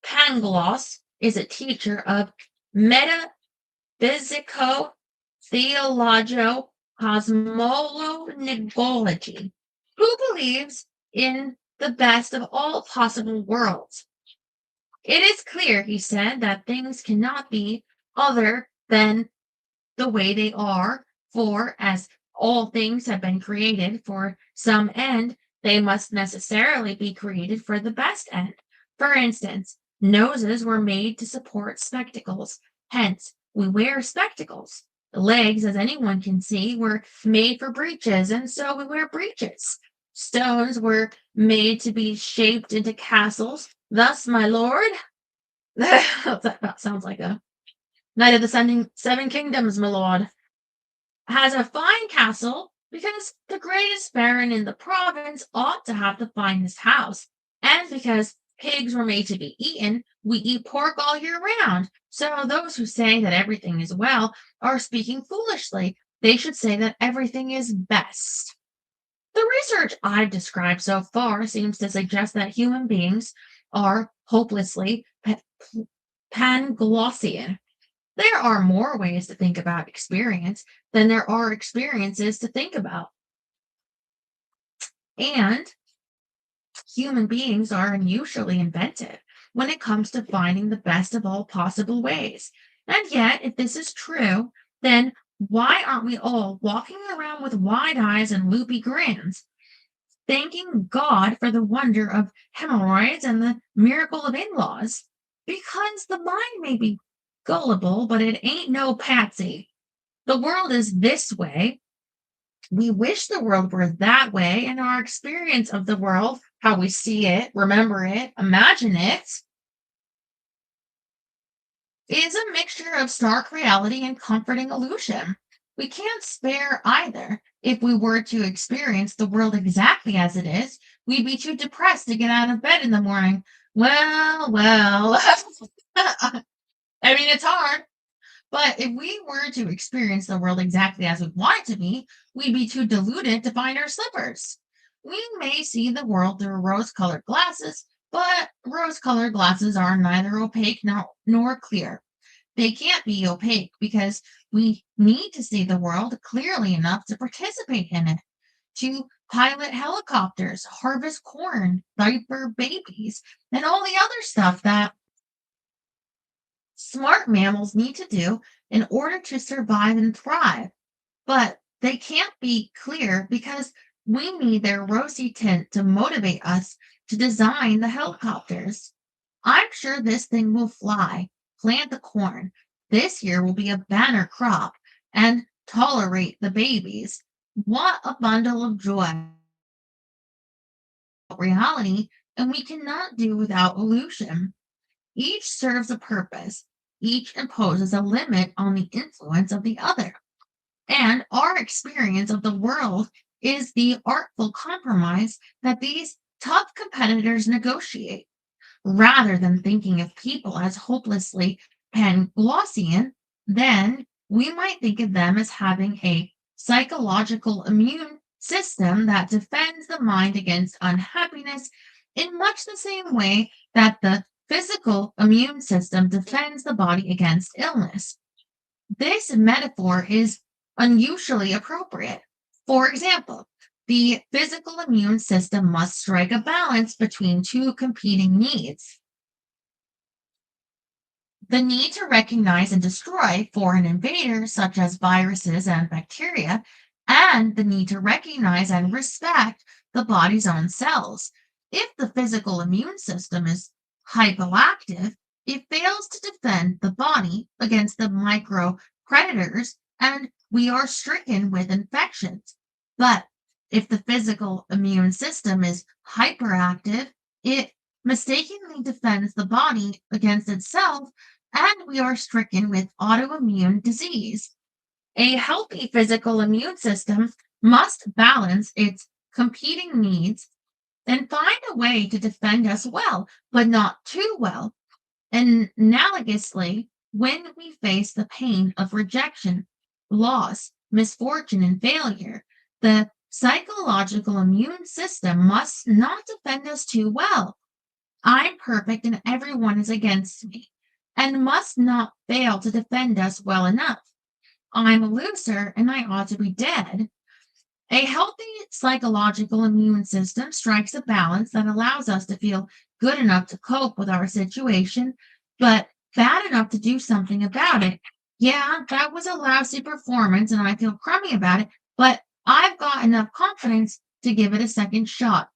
Pangloss is a teacher of metaphysico-theologo-cosmology who believes in the best of all possible worlds. It is clear, he said, that things cannot be other than the way they are, for as all things have been created for some end, they must necessarily be created for the best end. For instance, noses were made to support spectacles. Hence, we wear spectacles. The legs, as anyone can see, were made for breeches, and so we wear breeches. Stones were made to be shaped into castles. Thus, my lord, that sounds like a Knight of the Seven Kingdoms, my lord, has a fine castle because the greatest baron in the province ought to have the finest house, and because pigs were made to be eaten, we eat pork all year round. So those who say that everything is well are speaking foolishly. They should say that everything is best. The research I've described so far seems to suggest that human beings are hopelessly Panglossian. There are more ways to think about experience than there are experiences to think about. And human beings are unusually inventive when it comes to finding the best of all possible ways. And yet, if this is true, then why aren't we all walking around with wide eyes and loopy grins, thanking God for the wonder of hemorrhoids and the miracle of in laws? Because the mind may be gullible, but it ain't no patsy. The world is this way, We wish the world were that way, and our experience of the world, how we see it, remember it, imagine it, is a mixture of stark reality and comforting illusion. We can't spare either. If we were to experience the world exactly as it is, we'd be too depressed to get out of bed in the morning. Well. I mean, it's hard. But if we were to experience the world exactly as we want it to be, we'd be too deluded to find our slippers. We may see the world through rose colored glasses, but rose colored glasses are neither opaque nor clear. They can't be opaque because we need to see the world clearly enough to participate in it, to pilot helicopters, harvest corn, diaper babies, and all the other stuff that smart mammals need to do in order to survive and thrive. But they can't be clear because we need their rosy tint to motivate us to design the helicopters. I'm sure this thing will fly, plant the corn. This year will be a banner crop and tolerate the babies. What a bundle of joy, reality, and we cannot do without illusion. Each serves a purpose, each imposes a limit on the influence of the other. And our experience of the world is the artful compromise that these tough competitors negotiate. Rather than thinking of people as hopelessly Panglossian, then we might think of them as having a psychological immune system that defends the mind against unhappiness in much the same way that the physical immune system defends the body against illness. This metaphor is unusually appropriate. For example, the physical immune system must strike a balance between two competing needs: the need to recognize and destroy foreign invaders, such as viruses and bacteria, and the need to recognize and respect the body's own cells. If the physical immune system is hypoactive, it fails to defend the body against the micro predators, and we are stricken with infections. But if the physical immune system is hyperactive, it mistakenly defends the body against itself, and we are stricken with autoimmune disease. A healthy physical immune system must balance its competing needs and find a way to defend us well, but not too well. And analogously, when we face the pain of rejection, loss, misfortune, and failure, the psychological immune system must not defend us too well. I'm perfect and everyone is against me, and must not fail to defend us well enough. I'm a loser and I ought to be dead. A healthy psychological immune system strikes a balance that allows us to feel good enough to cope with our situation, but bad enough to do something about it. Yeah, that was a lousy performance and I feel crummy about it, but I've got enough confidence to give it a second shot.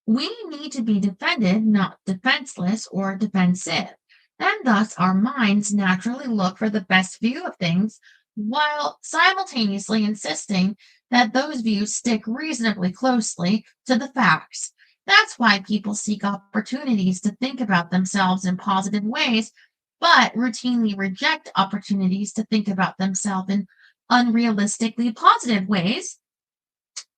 We need to be defended, not defenseless or defensive, and thus our minds naturally look for the best view of things while simultaneously insisting that those views stick reasonably closely to the facts. That's why people seek opportunities to think about themselves in positive ways, but routinely reject opportunities to think about themselves in unrealistically positive ways.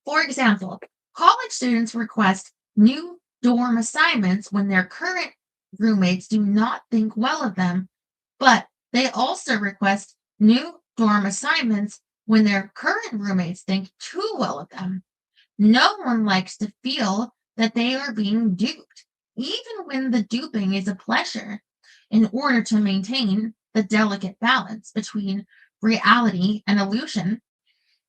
For example, college students request new dorm assignments when their current roommates do not think well of them, but they also request new dorm assignments when their current roommates think too well of them. No one likes to feel that they are being duped, even when the duping is a pleasure. In order to maintain the delicate balance between reality and illusion,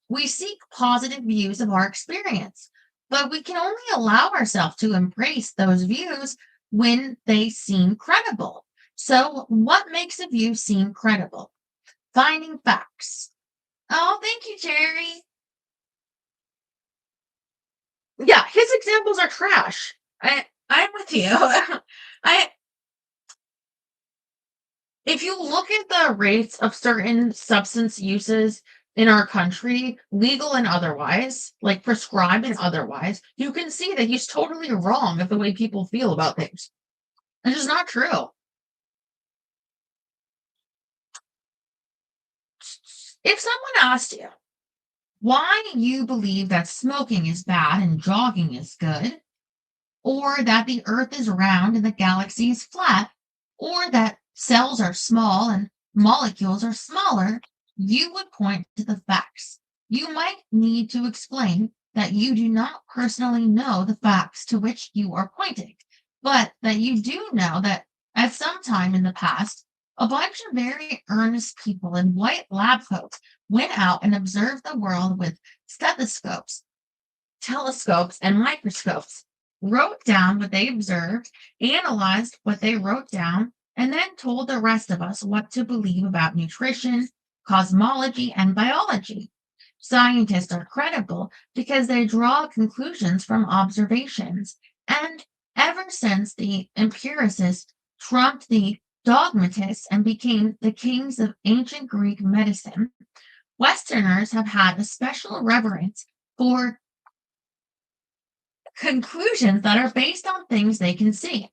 we seek positive views of our experience, but we can only allow ourselves to embrace those views when they seem credible. So, what makes a view seem credible? Finding facts. Oh, thank you, Jerry. Yeah, his examples are trash. I'm with you. I If you look at the rates of certain substance uses in our country, legal and otherwise, like prescribed and otherwise, you can see that he's totally wrong of the way people feel about things. It's just not true. If someone asked you why you believe that smoking is bad and jogging is good, or that the earth is round and the galaxy is flat, or that cells are small and molecules are smaller, you would point to the facts. You might need to explain that you do not personally know the facts to which you are pointing, but that you do know that at some time in the past, a bunch of very earnest people in white lab coats went out and observed the world with stethoscopes, telescopes, and microscopes, wrote down what they observed, analyzed what they wrote down, and then told the rest of us what to believe about nutrition, cosmology, and biology. Scientists are credible because they draw conclusions from observations. And ever since the empiricists trumped the dogmatists and became the kings of ancient Greek medicine, Westerners have had a special reverence for conclusions that are based on things they can see.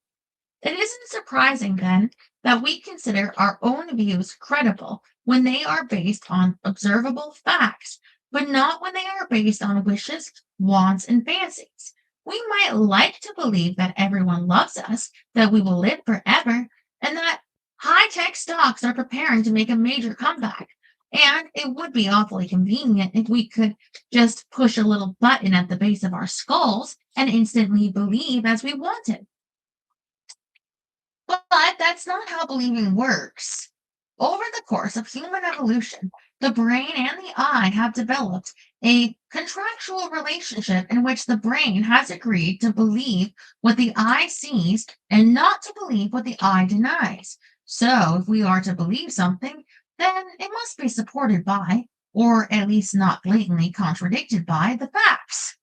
It isn't surprising, then, that we consider our own views credible when they are based on observable facts, but not when they are based on wishes, wants, and fancies. We might like to believe that everyone loves us, that we will live forever, and that high tech stocks are preparing to make a major comeback. And it would be awfully convenient if we could just push a little button at the base of our skulls and instantly believe as we wanted. But that's not how believing works. Over the course of human evolution, the brain and the eye have developed a contractual relationship in which the brain has agreed to believe what the eye sees and not to believe what the eye denies. So, if we are to believe something, then it must be supported by, or at least not blatantly contradicted by, the facts.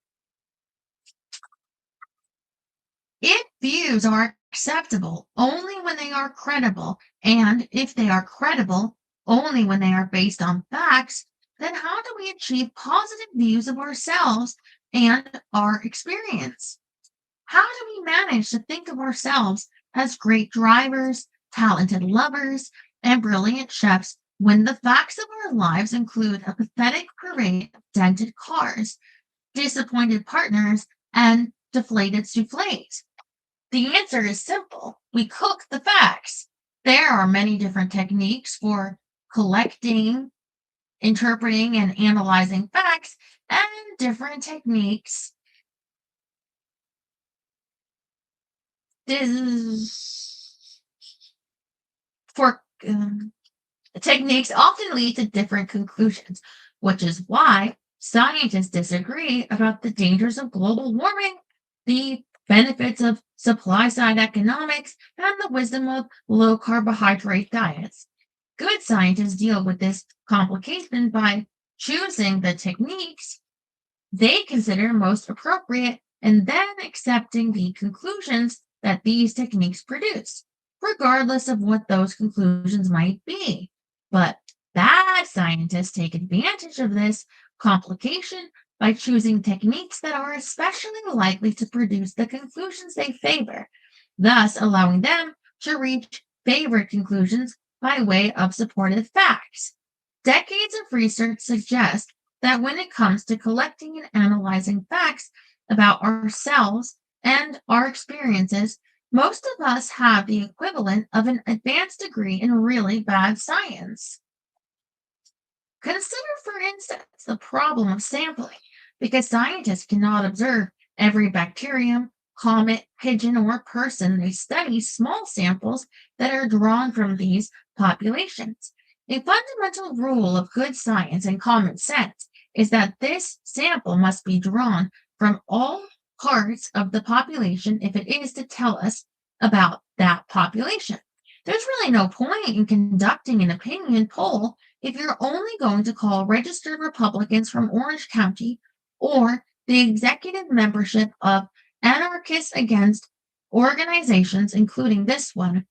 If views are acceptable only when they are credible, and if they are credible only when they are based on facts, then how do we achieve positive views of ourselves and our experience? How do we manage to think of ourselves as great drivers, talented lovers, and brilliant chefs when the facts of our lives include a pathetic parade of dented cars, disappointed partners, and deflated souffles? The answer is simple. We cook the facts. There are many different techniques for collecting, interpreting, and analyzing facts, and different techniques for techniques often lead to different conclusions, which is why scientists disagree about the dangers of global warming, the benefits of supply side economics, and the wisdom of low carbohydrate diets. Good scientists deal with this complication by choosing the techniques they consider most appropriate and then accepting the conclusions that these techniques produce, regardless of what those conclusions might be. But bad scientists take advantage of this complication by choosing techniques that are especially likely to produce the conclusions they favor, thus allowing them to reach favored conclusions by way of supportive facts. Decades of research suggest that when it comes to collecting and analyzing facts about ourselves and our experiences, most of us have the equivalent of an advanced degree in really bad science. Consider, for instance, the problem of sampling, because scientists cannot observe every bacterium, comet, pigeon, or person. They study small samples that are drawn from these populations. A fundamental rule of good science and common sense is that this sample must be drawn from all parts of the population if it is to tell us about that population. There's really no point in conducting an opinion poll if you're only going to call registered Republicans from Orange County or the executive membership of anarchists against organizations, including this one.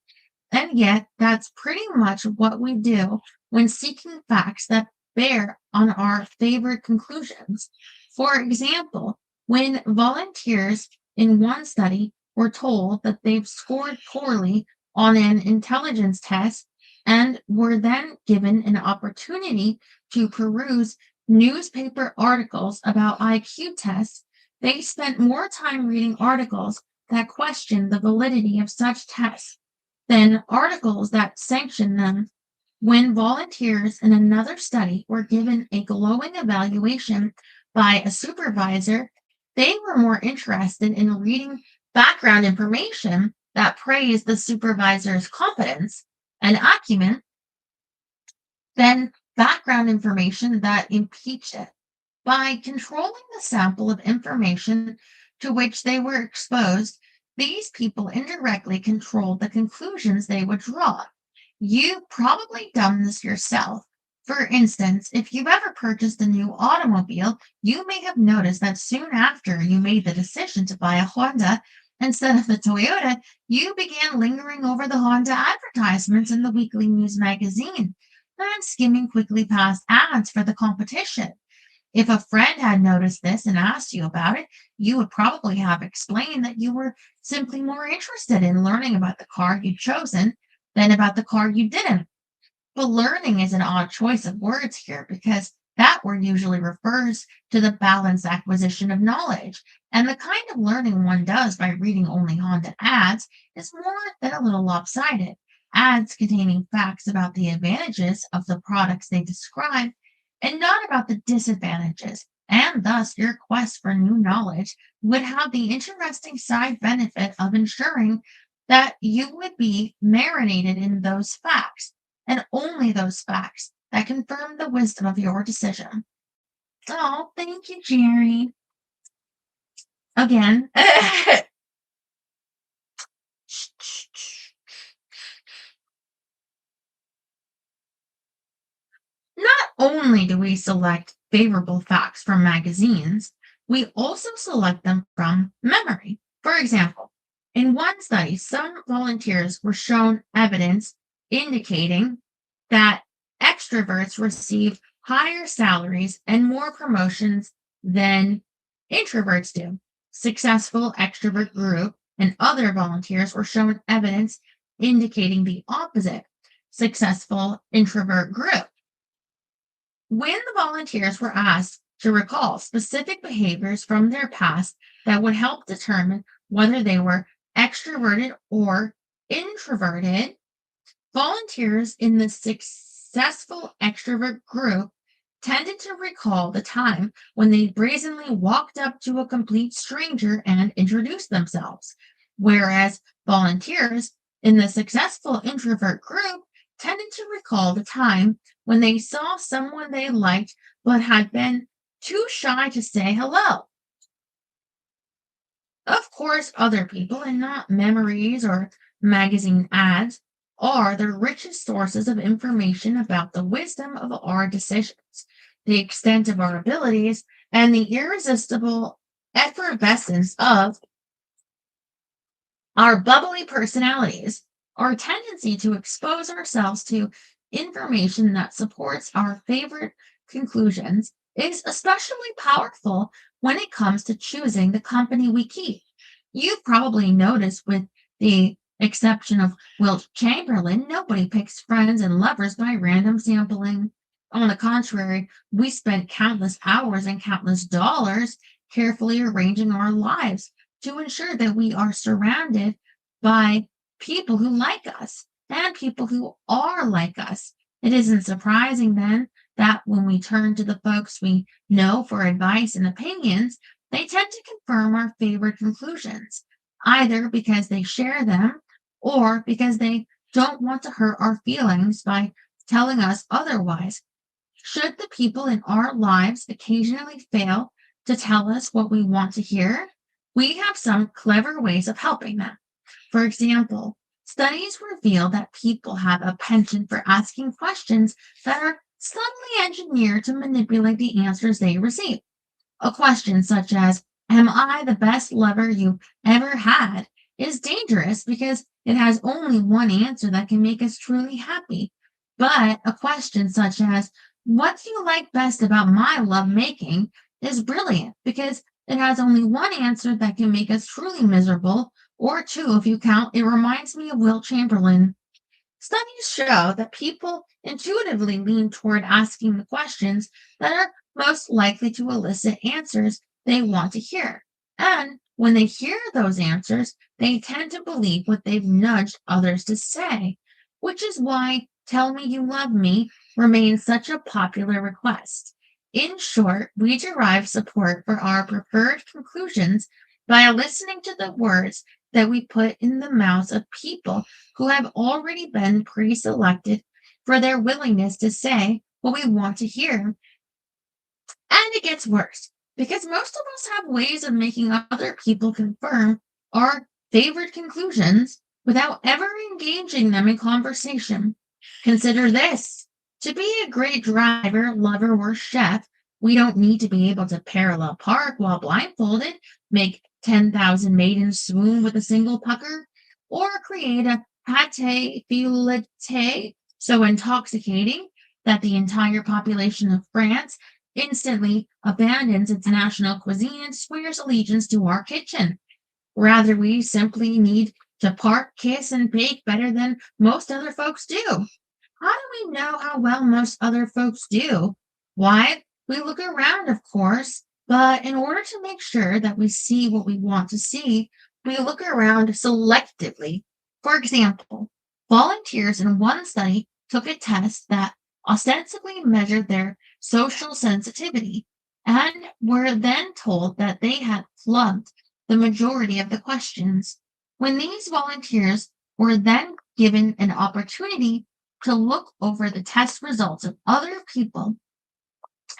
And yet, that's pretty much what we do when seeking facts that bear on our favorite conclusions. For example, when volunteers in one study were told that they've scored poorly on an intelligence test and were then given an opportunity to peruse newspaper articles about IQ tests, they spent more time reading articles that questioned the validity of such tests than articles that sanctioned them. When volunteers in another study were given a glowing evaluation by a supervisor, they were more interested in reading background information that praised the supervisor's competence and acumen than background information that impeached it. By controlling the sample of information to which they were exposed, these people indirectly controlled the conclusions they would draw. You've probably done this yourself. For instance, if you've ever purchased a new automobile, you may have noticed that soon after you made the decision to buy a Honda instead of the Toyota, you began lingering over the Honda advertisements in the weekly news magazine and skimming quickly past ads for the competition. If a friend had noticed this and asked you about it, you would probably have explained that you were simply more interested in learning about the car you'd chosen than about the car you didn't. But learning is an odd choice of words here because that word usually refers to the balanced acquisition of knowledge. And the kind of learning one does by reading only Honda ads is more than a little lopsided. Ads containing facts about the advantages of the products they describe and not about the disadvantages. And thus, your quest for new knowledge would have the interesting side benefit of ensuring that you would be marinated in those facts, and only those facts that confirm the wisdom of your decision. Oh, thank you, Jerry. Again. Not only do we select favorable facts from magazines, we also select them from memory. For example, in one study, some volunteers were shown evidence indicating that extroverts receive higher salaries and more promotions than introverts do. Successful extrovert group and other volunteers were shown evidence indicating the opposite. Successful introvert group. When the volunteers were asked to recall specific behaviors from their past that would help determine whether they were extroverted or introverted, volunteers in the successful extrovert group tended to recall the time when they brazenly walked up to a complete stranger and introduced themselves, whereas volunteers in the successful introvert group tended to recall the time when they saw someone they liked but had been too shy to say hello. Of course, other people, and not memories or magazine ads, are the richest sources of information about the wisdom of our decisions, the extent of our abilities, and the irresistible effervescence of our bubbly personalities. Our tendency to expose ourselves to information that supports our favorite conclusions is especially powerful when it comes to choosing the company we keep. You've probably noticed, with the exception of Wilt Chamberlain, nobody picks friends and lovers by random sampling. On the contrary, we spend countless hours and countless dollars carefully arranging our lives to ensure that we are surrounded by people who like us and people who are like us. It isn't surprising then that when we turn to the folks we know for advice and opinions, they tend to confirm our favorite conclusions, either because they share them or because they don't want to hurt our feelings by telling us otherwise. Should the people in our lives occasionally fail to tell us what we want to hear, we have some clever ways of helping them. For example, studies reveal that people have a penchant for asking questions that are subtly engineered to manipulate the answers they receive. A question such as, "Am I the best lover you've ever had?" is dangerous because it has only one answer that can make us truly happy. But a question such as, What you like best about my lovemaking is brilliant because it has only one answer that can make us truly miserable, or two if you count. It reminds me of Will Chamberlain. Studies show that people intuitively lean toward asking the questions that are most likely to elicit answers they want to hear. And when they hear those answers, they tend to believe what they've nudged others to say, which is why Tell Me You Love Me remains such a popular request. In short, we derive support for our preferred conclusions by listening to the words that we put in the mouths of people who have already been pre selected for their willingness to say what we want to hear. And it gets worse because most of us have ways of making other people confirm our favorite conclusions without ever engaging them in conversation. Consider this: to be a great driver, lover, or chef, we don't need to be able to parallel park while blindfolded, make 10,000 maidens swoon with a single pucker, or create a pate filete so intoxicating that the entire population of France instantly abandons its national cuisine and swears allegiance to our kitchen. Rather, we simply need to park, kiss, and bake better than most other folks do. How do we know how well most other folks do? Why, we look around, of course, but in order to make sure that we see what we want to see, we look around selectively. For example, volunteers in one study took a test that ostensibly measured their social sensitivity and were then told that they had flunked the majority of the questions. When these volunteers were then given an opportunity to look over the test results of other people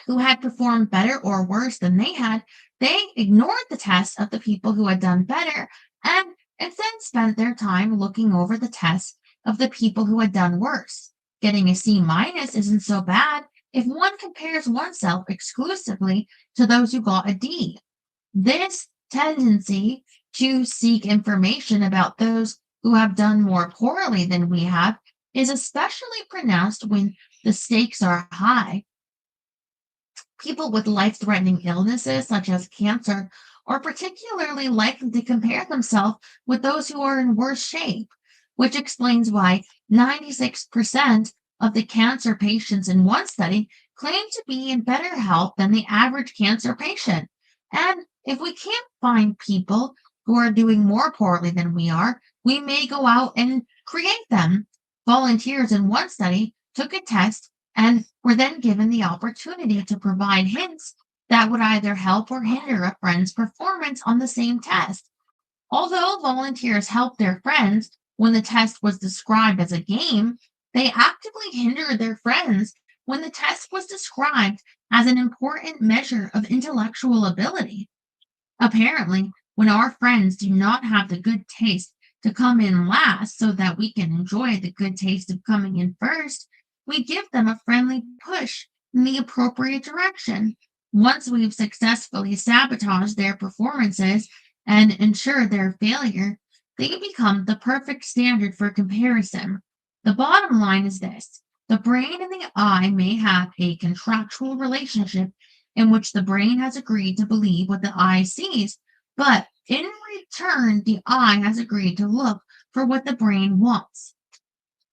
who had performed better or worse than they had, they ignored the tests of the people who had done better and instead spent their time looking over the tests of the people who had done worse. Getting a C minus isn't so bad if one compares oneself exclusively to those who got a D. This tendency to seek information about those who have done more poorly than we have is especially pronounced when the stakes are high. People with life threatening illnesses, such as cancer, are particularly likely to compare themselves with those who are in worse shape, which explains why 96% of the cancer patients in one study claim to be in better health than the average cancer patient. And if we can't find people who are doing more poorly than we are, we may go out and create them. Volunteers in one study took a test and were then given the opportunity to provide hints that would either help or hinder a friend's performance on the same test. Although volunteers helped their friends when the test was described as a game, they actively hindered their friends when the test was described as an important measure of intellectual ability. Apparently, when our friends do not have the good taste to come in last so that we can enjoy the good taste of coming in first, we give them a friendly push in the appropriate direction. Once we've successfully sabotaged their performances and ensured their failure, they become the perfect standard for comparison. The bottom line is this: the brain and the eye may have a contractual relationship in which the brain has agreed to believe what the eye sees, but in return, the eye has agreed to look for what the brain wants.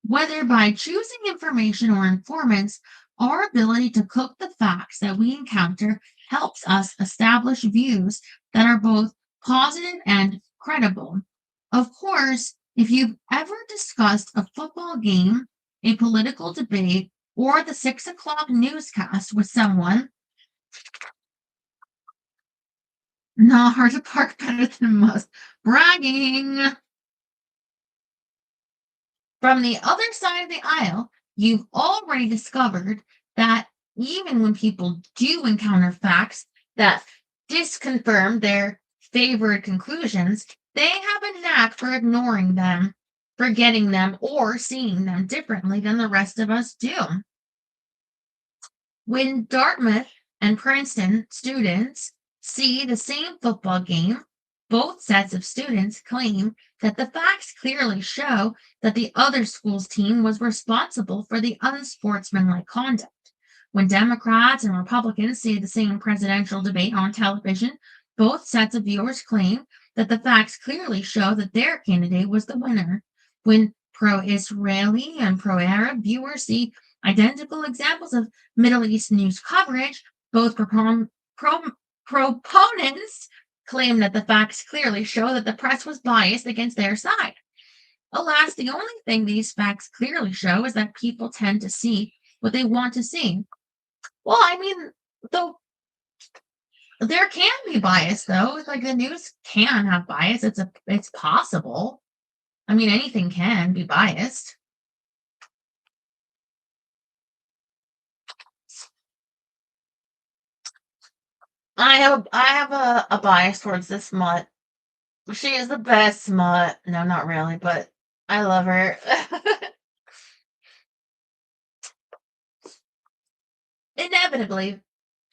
Whether by choosing information or informants, our ability to cook the facts that we encounter helps us establish views that are both positive and credible. Of course, if you've ever discussed a football game, a political debate, or the 6 o'clock newscast with someone, not hard to park better than most. Bragging. From the other side of the aisle, you've already discovered that even when people do encounter facts that disconfirm their favored conclusions, they have a knack for ignoring them, forgetting them, or seeing them differently than the rest of us do. When Dartmouth and Princeton students see the same football game, both sets of students claim that the facts clearly show that the other school's team was responsible for the unsportsmanlike conduct. When Democrats and Republicans see the same presidential debate on television, both sets of viewers claim that the facts clearly show that their candidate was the winner. When pro Israeli and pro Arab viewers see identical examples of Middle East news coverage, both proponents claim that the facts clearly show that the press was biased against their side. Alas, the only thing these facts clearly show is that people tend to see what they want to see. Well, I mean, though there can be bias, though. Like the news can have bias. It's possible. I mean, anything can be biased. I have a bias towards this smut. She is the best smut. No, not really, but I love her. Inevitably,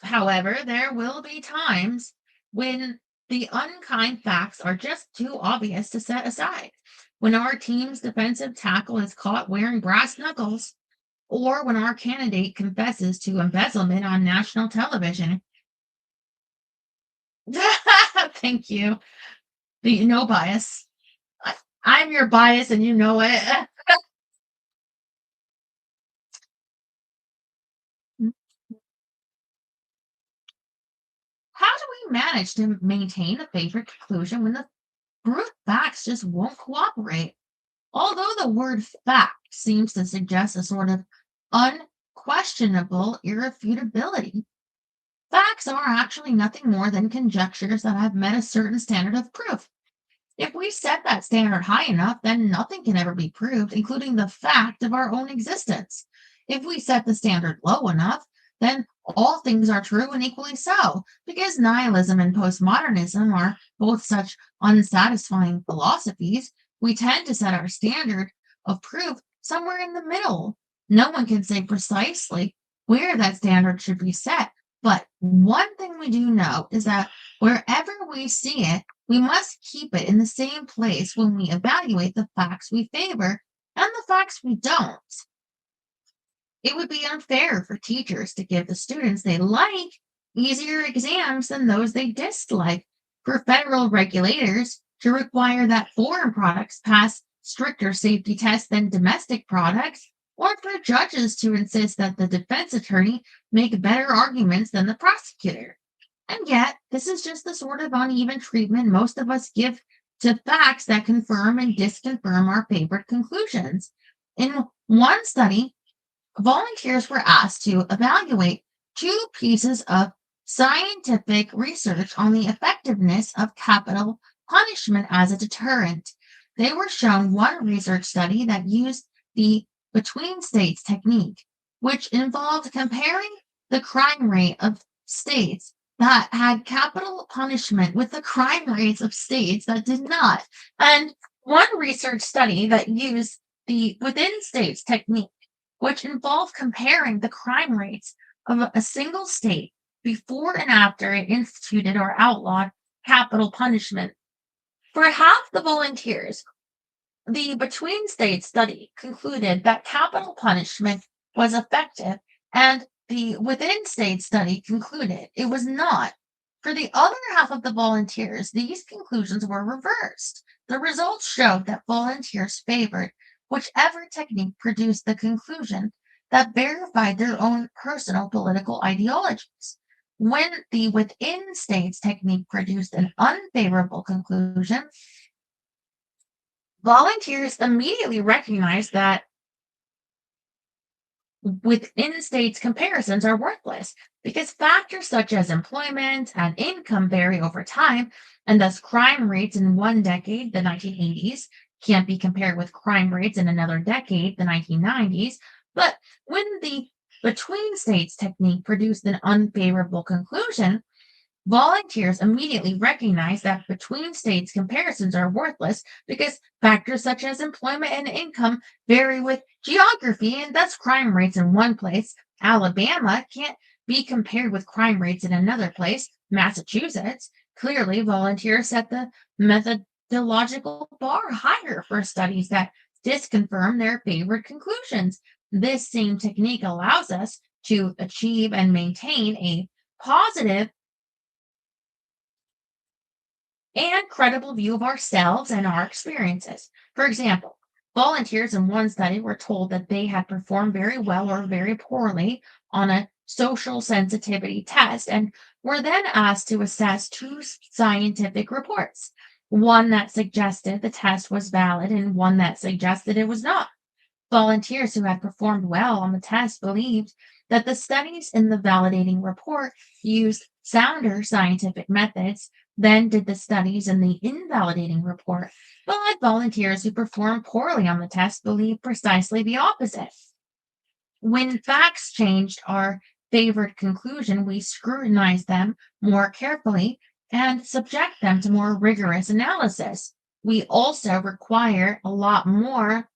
however, there will be times when the unkind facts are just too obvious to set aside. When our team's defensive tackle is caught wearing brass knuckles, or when our candidate confesses to embezzlement on national television. Thank you. No bias. I'm your bias and you know it. How do we manage to maintain a favorite conclusion when the brute facts just won't cooperate? Although the word fact seems to suggest a sort of unquestionable irrefutability, facts are actually nothing more than conjectures that have met a certain standard of proof. If we set that standard high enough, then nothing can ever be proved, including the fact of our own existence. If we set the standard low enough, then all things are true and equally so, because nihilism and postmodernism are both such unsatisfying philosophies. We tend to set our standard of proof somewhere in the middle. No one can say precisely where that standard should be set, but one thing we do know is that wherever we see it, we must keep it in the same place when we evaluate the facts we favor and the facts we don't. It would be unfair for teachers to give the students they like easier exams than those they dislike, for federal regulators to require that foreign products pass stricter safety tests than domestic products, or for judges to insist that the defense attorney make better arguments than the prosecutor. And yet, this is just the sort of uneven treatment most of us give to facts that confirm and disconfirm our favorite conclusions. In one study, volunteers were asked to evaluate two pieces of scientific research on the effectiveness of capital punishment as a deterrent. They were shown one research study that used the between states technique, which involved comparing the crime rate of states that had capital punishment with the crime rates of states that did not, and one research study that used the within states technique, which involved comparing the crime rates of a single state before and after it instituted or outlawed capital punishment. For half the volunteers, the between states study concluded that capital punishment was effective, and the within states study concluded it was not. For the other half of the volunteers, these conclusions were reversed. The results showed that volunteers favored whichever technique produced the conclusion that verified their own personal political ideologies. When the within states technique produced an unfavorable conclusion, volunteers immediately recognized that within states comparisons are worthless because factors such as employment and income vary over time, and thus crime rates in one decade, the 1980s, can't be compared with crime rates in another decade, the 1990s. But when the between states technique produced an unfavorable conclusion, volunteers immediately recognize that between states comparisons are worthless because factors such as employment and income vary with geography, and thus crime rates in one place, Alabama, can't be compared with crime rates in another place, Massachusetts. Clearly, volunteers set the methodological bar higher for studies that disconfirm their favorite conclusions. This same technique allows us to achieve and maintain a positive and credible view of ourselves and our experiences. For example, volunteers in one study were told that they had performed very well or very poorly on a social sensitivity test and were then asked to assess two scientific reports, one that suggested the test was valid and one that suggested it was not. Volunteers who had performed well on the test believed that the studies in the validating report used sounder scientific methods than did the studies in the invalidating report, but volunteers who performed poorly on the test believed precisely the opposite. When facts changed our favored conclusion, we scrutinize them more carefully and subject them to more rigorous analysis. We also require a lot more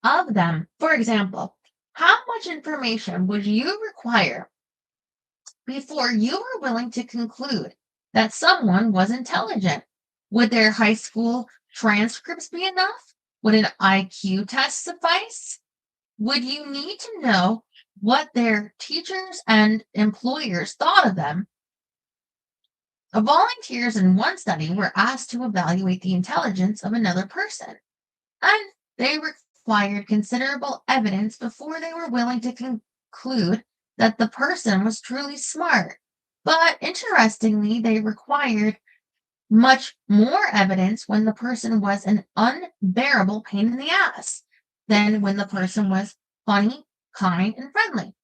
of them. For example, how much information would you require before you were willing to conclude that someone was intelligent? Would their high school transcripts be enough? Would an IQ test suffice? Would you need to know what their teachers and employers thought of them? Volunteers in one study were asked to evaluate the intelligence of another person, and they required considerable evidence before they were willing to conclude that the person was truly smart. But interestingly, they required much more evidence when the person was an unbearable pain in the ass than when the person was funny, kind, and friendly.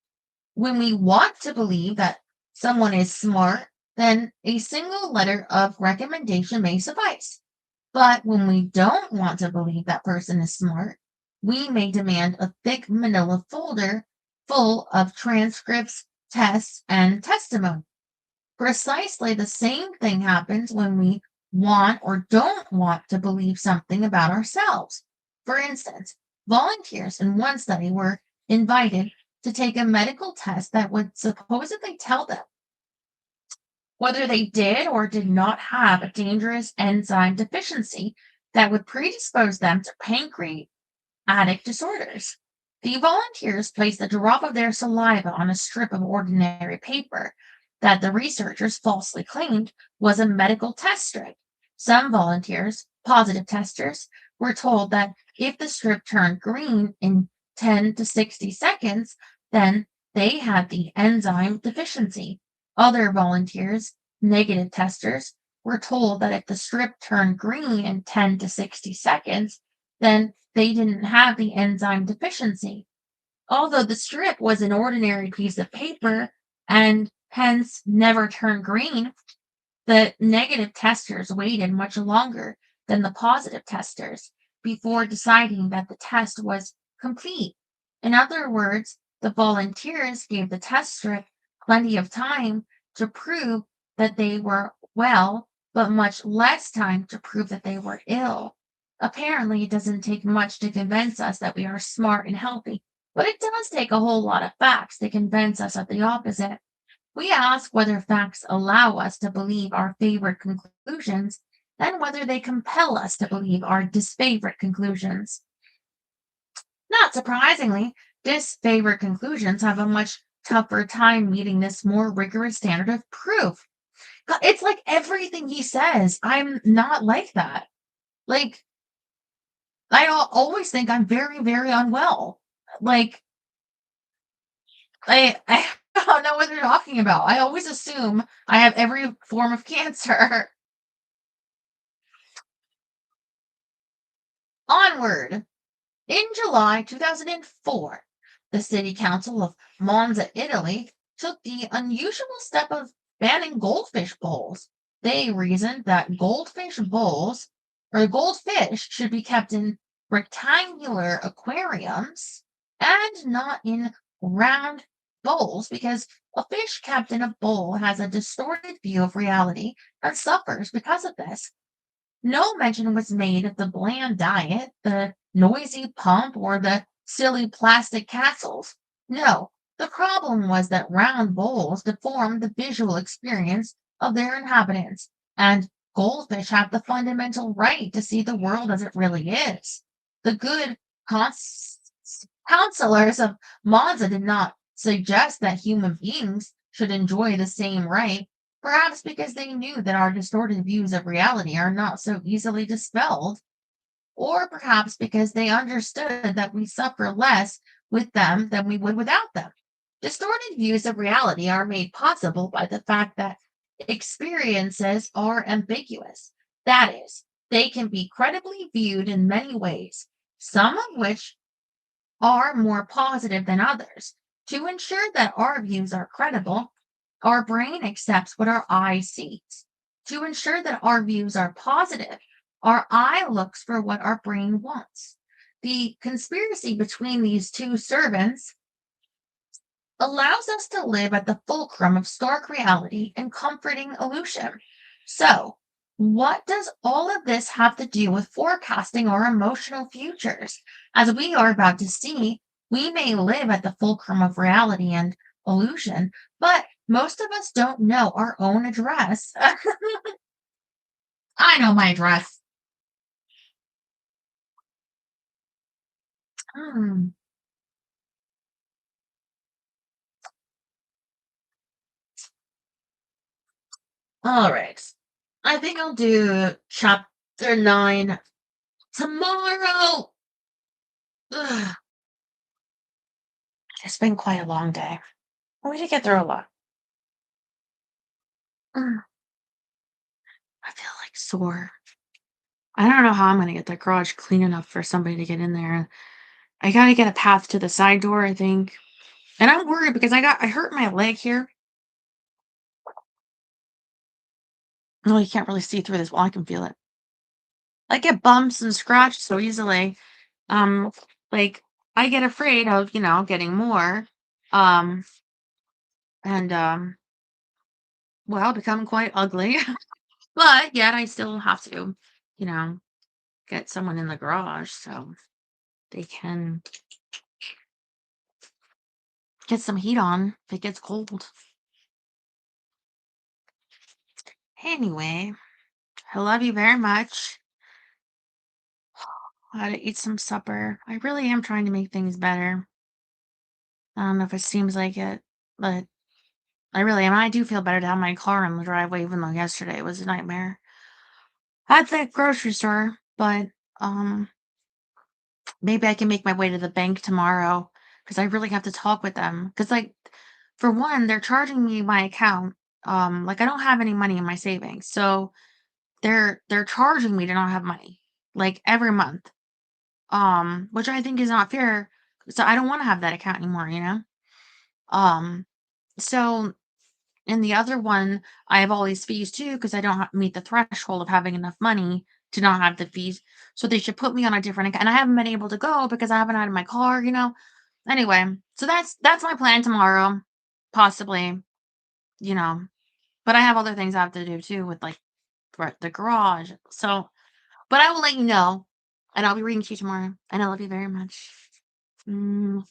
When we want to believe that someone is smart, then a single letter of recommendation may suffice. But when we don't want to believe that person is smart, we may demand a thick manila folder full of transcripts, tests, and testimony. Precisely the same thing happens when we want or don't want to believe something about ourselves. For instance, volunteers in one study were invited to take a medical test that would supposedly tell them whether they did or did not have a dangerous enzyme deficiency that would predispose them to pancreatic disorders. The volunteers placed a drop of their saliva on a strip of ordinary paper that the researchers falsely claimed was a medical test strip. Some volunteers, positive testers, were told that if the strip turned green in 10 to 60 seconds, then they had the enzyme deficiency. Other volunteers, negative testers, were told that if the strip turned green in 10 to 60 seconds, then they didn't have the enzyme deficiency. Although the strip was an ordinary piece of paper and hence never turned green, the negative testers waited much longer than the positive testers before deciding that the test was complete. In other words, the volunteers gave the test strip plenty of time to prove that they were well, but much less time to prove that they were ill. Apparently, it doesn't take much to convince us that we are smart and healthy, but it does take a whole lot of facts to convince us of the opposite. We ask whether facts allow us to believe our favorite conclusions and whether they compel us to believe our disfavored conclusions. Not surprisingly, disfavored conclusions have a much tougher time meeting this more rigorous standard of proof. It's like everything he says. I'm not like that. Like, always think I'm very, very unwell. Like, I don't know what they're talking about. I always assume I have every form of cancer. Onward. In July 2004, the City Council of Monza, Italy, took the unusual step of banning goldfish bowls. They reasoned that goldfish should be kept in rectangular aquariums and not in round bowls because a fish kept in a bowl has a distorted view of reality and suffers because of this. No mention was made of the bland diet, the noisy pump, or the silly plastic castles. No, the problem was that round bowls deformed the visual experience of their inhabitants, and goldfish have the fundamental right to see the world as it really is. The good Counselors of Monza did not suggest that human beings should enjoy the same right, perhaps because they knew that our distorted views of reality are not so easily dispelled, or perhaps because they understood that we suffer less with them than we would without them. Distorted views of reality are made possible by the fact that experiences are ambiguous. That is, they can be credibly viewed in many ways, some of which are more positive than others. To ensure that our views are credible, our brain accepts what our eye sees. To ensure that our views are positive, our eye looks for what our brain wants. The conspiracy between these two servants allows us to live at the fulcrum of stark reality and comforting illusion. So, what does all of this have to do with forecasting our emotional futures? As we are about to see, we may live at the fulcrum of reality and illusion, but most of us don't know our own address. I know my address. Hmm. All right. I think I'll do chapter 9 tomorrow. Ugh, it's been quite a long day. We did get through a lot. Mm, I feel like sore. I don't know how I'm gonna get that garage clean enough for somebody to get in there. I gotta get a path to the side door, I think. And I'm worried because I hurt my leg here. No, you can't really see through this. Well, I can feel it. I get bumps and scratches so easily. Um, like I get afraid of, getting more. Um, and well, become quite ugly. But yet I still have to, you know, get someone in the garage so they can get some heat on if it gets cold. Anyway, I love you very much. I gotta eat some supper. I really am trying to make things better. I don't know if it seems like it, but I really am. I do feel better to have my car in the driveway, even though yesterday was a nightmare at the grocery store. But um, maybe I can make my way to the bank tomorrow because I really have to talk with them. Because, like, for one, they're charging me my account. Like I don't have any money in my savings, so they're charging me to not have money, like every month. Which I think is not fair. So I don't want to have that account anymore. Um, so in the other one, I have all these fees too because I don't meet the threshold of having enough money to not have the fees. So they should put me on a different account. And I haven't been able to go because I haven't had my car. Anyway, so that's my plan tomorrow, possibly, you know. But I have other things I have to do too with like the garage. So, but I will let you know, and I'll be reading to you tomorrow. And I love you very much. Mm.